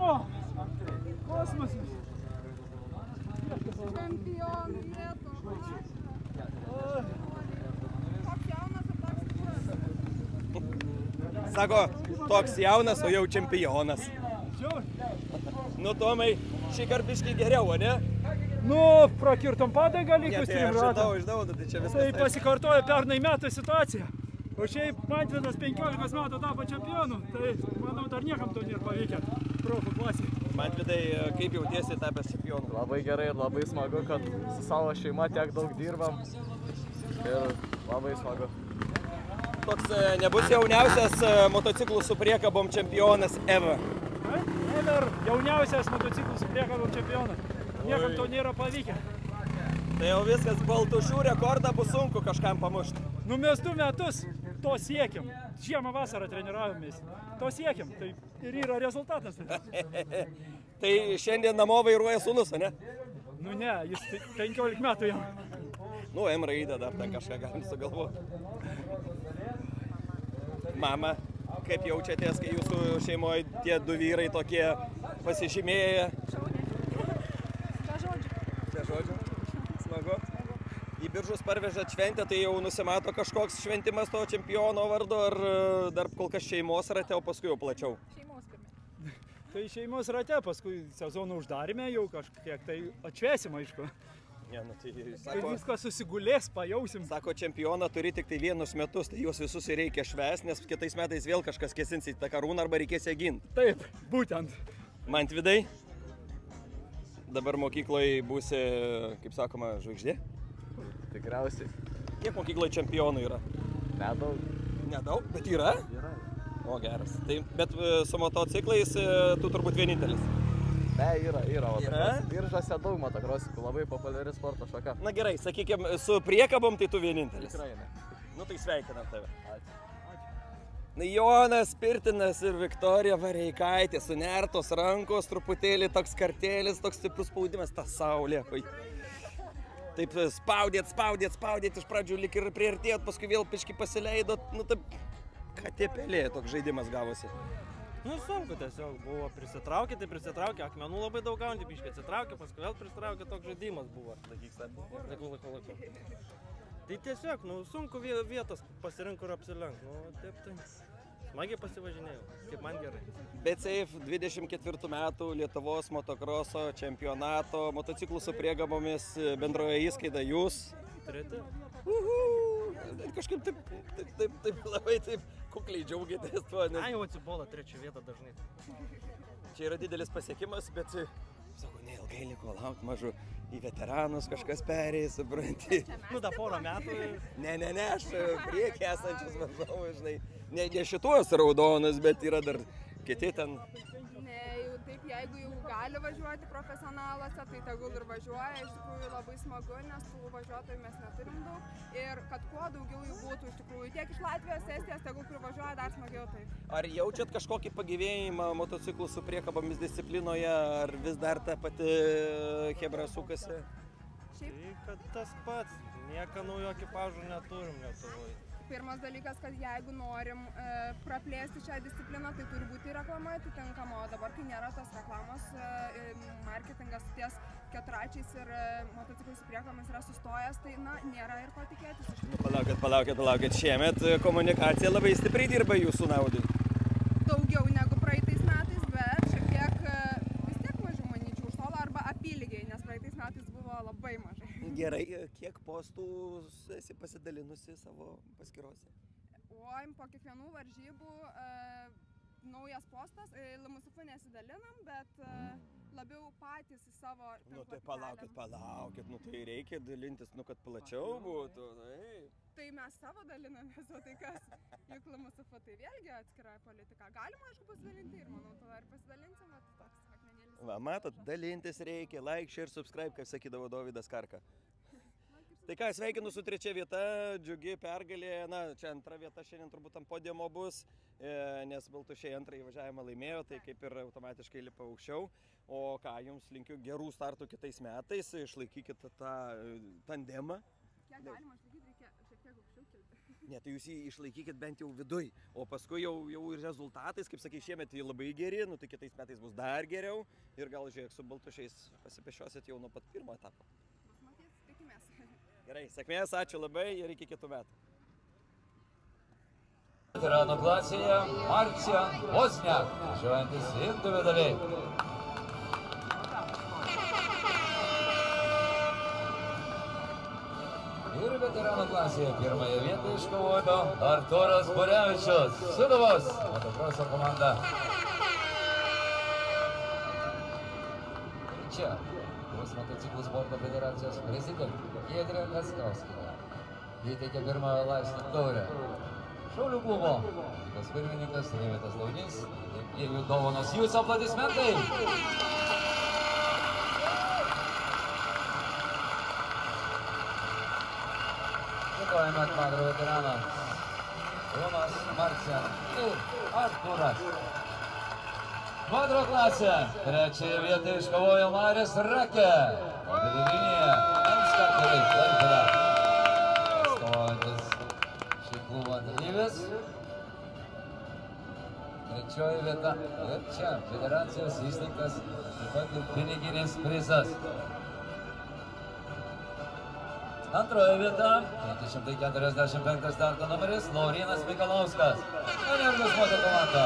O, kosmosas. Čempionų vietų. Toks jaunas ir toks stiprus. Sako, toks jaunas, o jau čempionas. Nu, Tomai, šį karbiškai geriau, o ne? Nu, prakirtom padangą likus 3 ratą. Žinau, tai čia viskas. Tai pasikartojo pernai metų situacija. O šiaip Mantvydas 15 metų tapo čempionu, tai manau dar niekam to nėra pavykę profų klasėje. Mantvydai, kaip jautiesi tapęs čempionu? Labai gerai ir labai smagu, kad su savo šeima tiek daug dirbam ir labai smagu. Toks nebus jauniausias motociklų su priekabom čempionas ever. Ever jauniausias motociklų su priekabom čempionas. Niekam to nėra pavykę. Tai jau viskas, Baltušių rekordą bus sunku kažkam pamušti. Nu mes 2 metus to siekiam. Žiemą vasarą treniravomės. To siekiam. Tai ir yra rezultatas. Tai šiandien namo vairuoja sūnus, ne? Nu ne, jis 15 metų jam. Nu, M-raidę dar ten kažką galim sugalvoti. Mama, kaip jaučiatės, kai jūsų šeimoje tie 2 vyrai tokie pasižymėję? Be žodžių. Smagu. Į Biržus parvežat šventę, tai jau nusimato kažkoks šventimas to čempiono vardu, ar dar kol kas šeimos rate, o paskui jau plačiau? Šeimos pirmie. Tai šeimos rate, paskui sezono uždarime jau kažkiek tai atšvėsim, aišku. Ne, nu, tai Kai viskas susigulės, pajausim. Sako, čempioną turi tik tai 1 metus, tai juos visus ir reikia švęsti, nes kitais metais vėl kažkas kesins į tą karūną arba reikės ją ginti. Taip, būtent. Mantvydai, dabar mokykloje būsi, kaip sakoma, žvaigždė? Tikriausiai. Kiek mokykloje čempionų yra? Nedaug. Nedaug, bet yra? Yra. O, geras. Tai, bet su motociklais tu turbūt vienintelis. Ne, yra motocross. Biržuose daug motocrossų, labai populiari sporto šaka. Na gerai, sakykime, su priekabom tai tu vienintelis. Tikrai ne. Nu tai sveikinam tave. Na, Jonas Pirtinas ir Viktorija Vareikaitė, sunertos rankos, truputėlį toks kartėlis, toks stiprus spaudimas, ta saulė. Taip spaudėt, iš pradžių lik ir priartėjot, paskui vėl piški pasileidot, nu taip, katėpelė toks žaidimas gavosi. Nu, sunku tiesiog buvo prisitraukė, akmenų labai daug gaunti, biškai atsitraukė, paskui vėl prisitraukė, toks žaidimas buvo. Laiku. Tai tiesiog, nu, sunku vietos pasirink ir apsilenk, nu, taip. Smagiai pasivažinėjau, kaip man gerai. BCF 24 metų Lietuvos motokroso čempionato motociklų su priegabomis bendroje įskaita jūs. 3. Kažkaip taip labai kukliai džiaugiatės tuo. Na, jau atsibola 3 vietą dažnai. Čia yra didelis pasiekimas, bet, sako, neilgai liko laukti mažu. Į veteranus kažkas perėjai, supranti. Nu, da porą metų. Ne, aš priekį esančius varžovus, žinai. Ne šituos raudonus, bet yra dar kiti ten. Ne, jau taip, jeigu jau gali važiuoti profesionaluose, tai tegul ir važiuoja. Iš tikrųjų labai smagu, nes tų važiuotojų mes neturim daug. Ir kad kuo daugiau jų būtų iš tikrųjų. Tiek iš Latvijos, Estijos, tegul privažiuoja, dar smagiau taip. Ar jaučiat kažkokį pagyvėjimą motociklų su priekabomis disciplinoje, ar vis dar ta pati chebra sukasi? Tai kad tas pats, nieko naujo ekipažų neturim Lietuvoje. Pirmas dalykas, kad jeigu norim praplėsti šią discipliną, tai turi būti reklama atitinkama, o dabar, kai nėra tos reklamos, marketingas ties keturračiais ir motociklais su priekabomis yra sustojęs, tai na, nėra ir ko tikėtis. Palaukit, šiemet komunikacija labai stipriai dirba jūsų naudai. Daugiau negu praeitais metais, bet šiek tiek vis tiek mažiau, manyčiau, už tolą arba apylygiai, nes praeitais metais buvo labai mažai. Gerai, kiek postų esi pasidalinusi savo paskyrose? Oi, po kiekvienų varžybų naujas postas, LMSF nesidalinam, bet labiau patys į savo Nu tai palaukit, nu tai reikia dalintis, nu kad plačiau būtų. Tai mes savo dalinamės, o tai kas? Juk LMSF tai vėlgi atskira politika. Galima, aišku, pasidalinti ir manau, tada ir pasidalinsim, bet toks akmenėlis. Va, matot, dalintis reikia, like, share, subscribe, kaip sakydavo Dovydas Karka. Tai ką, sveikinu su 3 vieta, džiugi pergalė, na, čia 2 vieta šiandien turbūt ant podiumo bus, nes Baltušiai 2 įvažiavimą laimėjo, tai kaip ir automatiškai lipa aukščiau. O ką, jums linkiu gerų startų kitais metais, išlaikykite tą tandemą. Kiek galima išlaikyti, reikia šiek tiek aukščiau kilti. Ne, tai jūs jį išlaikykit bent jau viduj, o paskui jau ir rezultatais, kaip sakai, šiemet jį labai geri, nu tai kitais metais bus dar geriau ir gal, žiūrėk, su Baltušiais pasipešiosit jau nuo pat pirmo etapo. Matyt, tikimės. Gerai, sėkmės, ačiū labai ir iki kitų metų. Veteranų klasėje Marcian Wozniak, važiuojantis individualiai. Ir veteranų klasėje pirmąją vietą iškovojo Artūras Borevičius, Sūduvos motokroso komanda. Ir čia Lietuvos motociklų sporto federacijos prezidentė Giedrė Kaskauskienė įteikė pirmojo laipsnio taurę. Šaulių klubo valdybos pirmininkas Rimvydas Launys ir jų dovanos. Jūsų aplodismentai! Dėkojame kvadro veteranams Romas, Marcian ir Artūras. Kvadro klasė trečiąją vietą iškovojo Marius Rakė, o vidurinėje Enskateriai Klaipėda. Atstovojantis šį klubą dalyvis. Trečioji vieta ir čia federacijos įsteigtas taip pat ir piniginis prizas. Antroji vieta, 545 starto numeris, Laurynas Mikalauskas, Energijos moto komanda.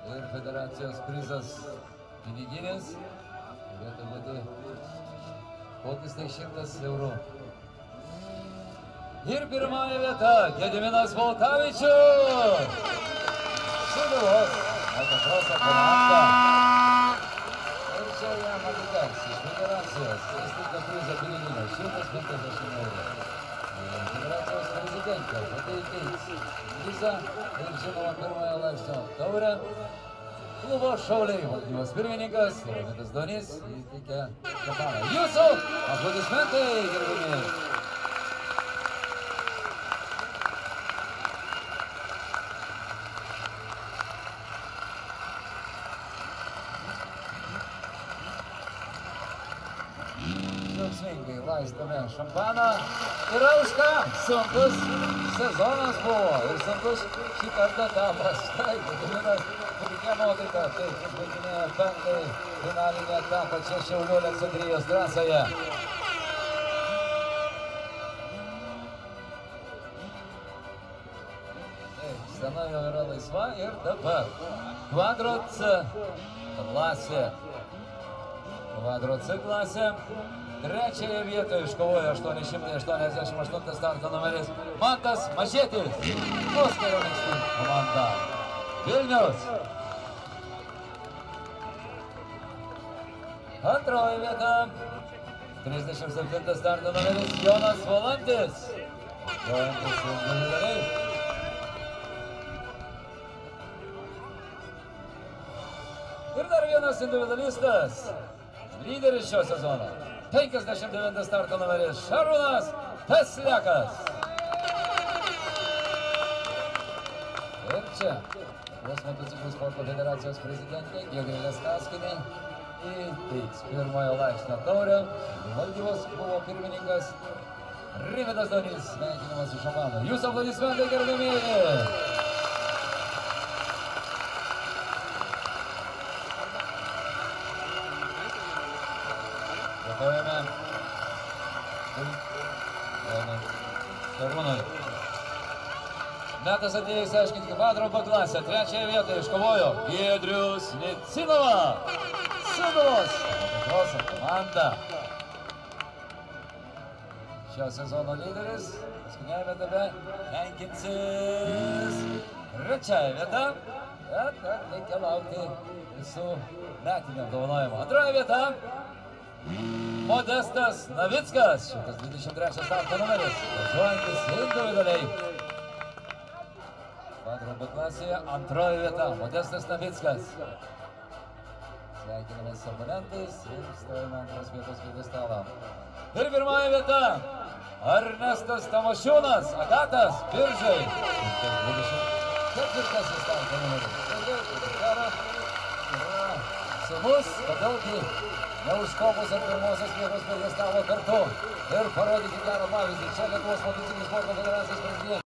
Ir federacijos prizas piniginis, turėtų būti kokis tai 100 eurų. Ir pirmoji vieta, Gediminas Volkavičius, Sūduvos motokroso komanda. Ir čia jam atiteks iš federacijos įsteigto prizo piniginio 150 eurų. Federacijos prezidentė pateiks prizą ir žinoma pirmojo laipsnio taurę. Klubo Šauliai valdybos pirmininkas Rimvydas Launys įteikė šampaną. Jūsų aplodismentai, gerbiami! Džiaugsmingai laistome šampaną ir aušką. Sunkus sezonas buvo ir sunkus šį kartą etapas. Štai, Gediminas, puikia nuotaika, taip užbaiginėja 5-ąjį finalinį etapą čia Šiaulių Aleksandrijos trasoje. Taip, scena jau yra laisva ir dabar Kvadro C klasė. Kvadro C klasė. Trečiąją vietą iškovojo 888 starto numeris Mantas Mažėtis, Oskario Minkštų komanda. Vilnius. Antroji vieta, 37 starto numeris Jonas Valantis, važiuojantis individualiai. Ir dar vienas individualistas, lyderis šio sezono. 59 starto numeris Šarūnas Peslekas. Ir čia Lietuvos motociklų sporto federacijos prezidentė Giedrė Kaskauskienė įteiks pirmojo laipsnio taurę. Valdybos klubo pirmininkas Rimvydas Launys, sveikinimas su šampanu. Jūsų aplodismentai, gerbiamieji! Dėkojame Šarūnui. Metas atėjus aiškinti Kvadro B klasę. Trečiąją vietą iškovojo Giedrius Nicinova, Sūduvos motokroso komanda. Šio sezono lyderis paskutinėje etape tenkinsis trečiąją vietą, bet reikia laukti visų metinių apdovanojimų. Antroji vieta Modestas Navickas, 123 starto numeris, važiuojantis individualiai. Kvadro B klasėje antroji vieta, Modestas Navickas. Sveikinamės su oponentais ir stojame antros vietos pjedestalą. Ir pirmoji vieta, Ernestas Tamošiūnas, Agatas Biržai, 124 starto numeris. maksimus, kadangi neužkopus ant pirmosios vietos pradėstavo kartu ir parodyti gerą pavyzdį. Čia Lietuvos motociklų sporto federacijos prezidentas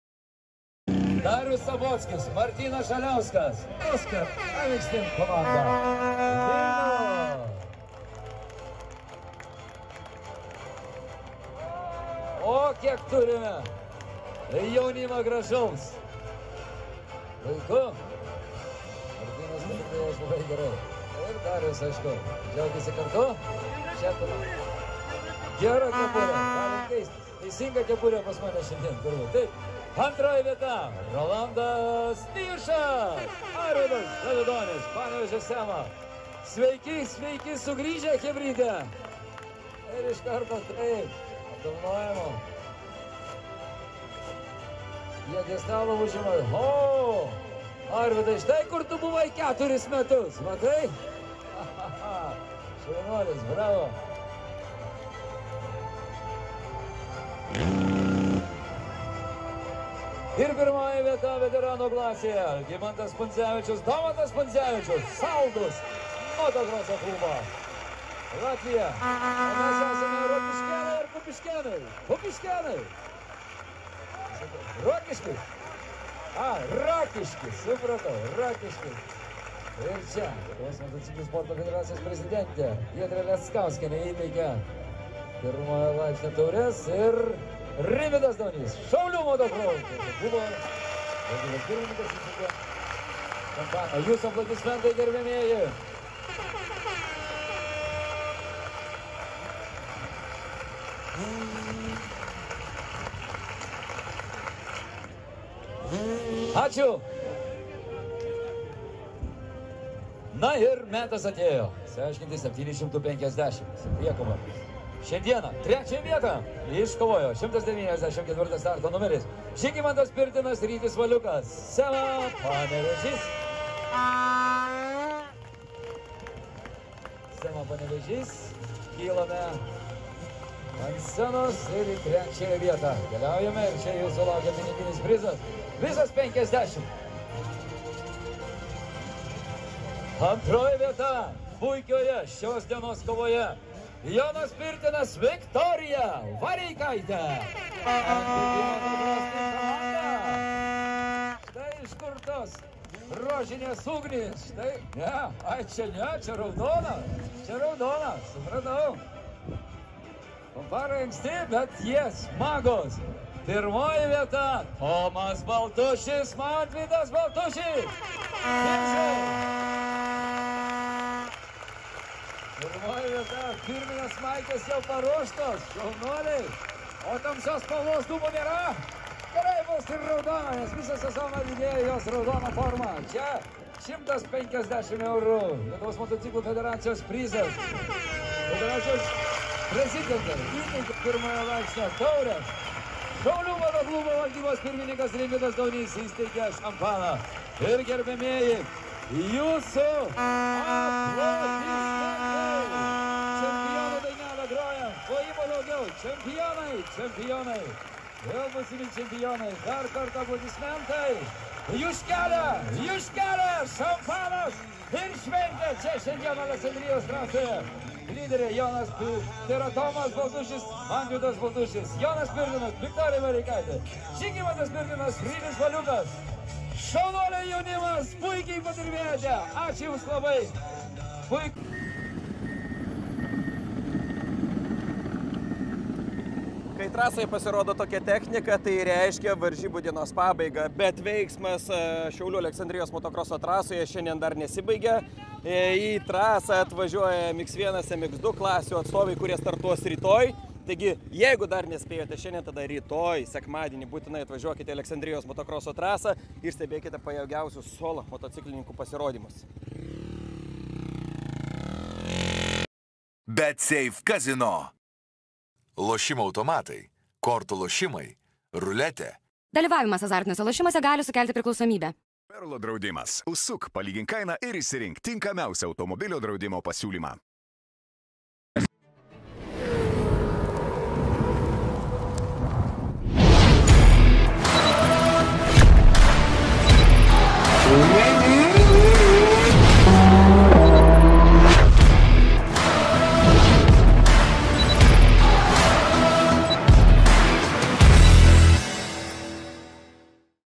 Darius Sabockis, Martynas Šaliauskas, Oskar Avikstin komanda. O kiek turime jaunimą gražaus. Vaiku. Martynas kalbėjęs labai gerai. Ir Darius, aišku, džiaugiasi kartu. Čia gera kepurė, galim keistis. Teisinga kepurė pas mane šiandien turbūt. Taip. Antroji vieta. Rolandas Nyšas. Arvydas Davidonis, Panevėžio Sema. Sveiki, sveiki sugrįžę, chebrytė. Ir iš karto taip. Apdovanojimo. Jie dėstalo užima. O! Arvydai, štai kur tu buvai 4 metus, matai? Šaunuolis, bravo. Ir pirmoji vieta veteranų klasėje. Gimantas Pundzevičius, Domantas Pundzevičius, Saldus, motokroso klubo. Latvija. O mes esame Rokiškėnai ir Kupiškėnai. Kupiškėnai. Rokiški. Rakiški, supratau, Rakiški. Ir čia, Lietuvos motociklų sporto federacijos prezidentė Giedrė Leskauskienė įteikia pirmojo laipsnio taures ir Rimvydas Daunys, Šaulių motokroso klubo valdybos pirmininkas įteikia kampaniją. Jūsų aplodismentai, gerbiamieji. Ačiū. Na ir metas atėjo. Seiškinti 750. Liekama. Šiandieną trečią vietą iškovojo 194 starto numeris. Žygimantas Pirtinas, Rytis Valiukas. Sema, Panevėžys. Sema, Panevėžys. Kylame ant scenos ir į trečiąją vietą. Keliaujame ir čia jūsų laukia piniginis prizas. Visas 50. Antroji vieta puikioje šios dienos kovoje. Jonas Pirtinas, Viktorija Vareikaitė. Štai iš kur tos rožinės ugnys. Štai, ne, čia raudona. Čia raudona, supratau. Fanfarai anksti, bet jie smagos. Pirmoji vieta Tomas Baltušis, Mantvydas Baltušis. Pirmoji vieta Firminas Maikės jau paruoštos, šaunuoliai. O tamsios spalvos dūmų nėra. Gerai bus ir raudona, nes visą sezoną didėjo jos raudona forma. Čia 150 eurų Lietuvos motociklų federacijos prizas. Federacijos prezidentė įteikė pirmojo laipsnio taurės. Šaulių motoklubo valdybos pirmininkas Rimvydas Daunys įsteigė šampaną. Ir gerbiamieji, jūsų aplodismentai. Čempionų dainelę grojam. Plojimo daugiau. Čempionai. Vėl būsimi čempionai. Dar kartą aplodismentai. Juškelė, šampanas ir šventė čia šiandien Aleksandrijos trasoje. Lyderė Jonas, tai yra Tomas Baltušis, Mantvydas Baltušis, Jonas Pirtinas, Viktorija Vareikaitė, Žygimantas Pirtinas, Rytis Valiukas. Šaunuoliai jaunimas, puikiai padirbėjote. Ačiū Jums labai. Kai trasai pasirodo tokia technika, tai reiškia varžybų dienos pabaigą, bet veiksmas Šiaulių Aleksandrijos motokroso trasoje šiandien dar nesibaigia. Į trasą atvažiuoja MX1, MX2 klasių atstovai, kurie startuos rytoj. Taigi, jeigu dar nespėjote šiandien, tada rytoj, sekmadienį, būtinai atvažiuokite į Aleksandrijos motokroso trasą ir stebėkite pajėgiausius solo motociklininkų pasirodymus. BetSafe Casino. Lošimo automatai, kortų lošimai, ruletė. Dalyvavimas azartiniuose lošimuose gali sukelti priklausomybę. Perlo draudimas. Užsuk, palygink kainą ir išsirink tinkamiausią automobilio draudimo pasiūlymą.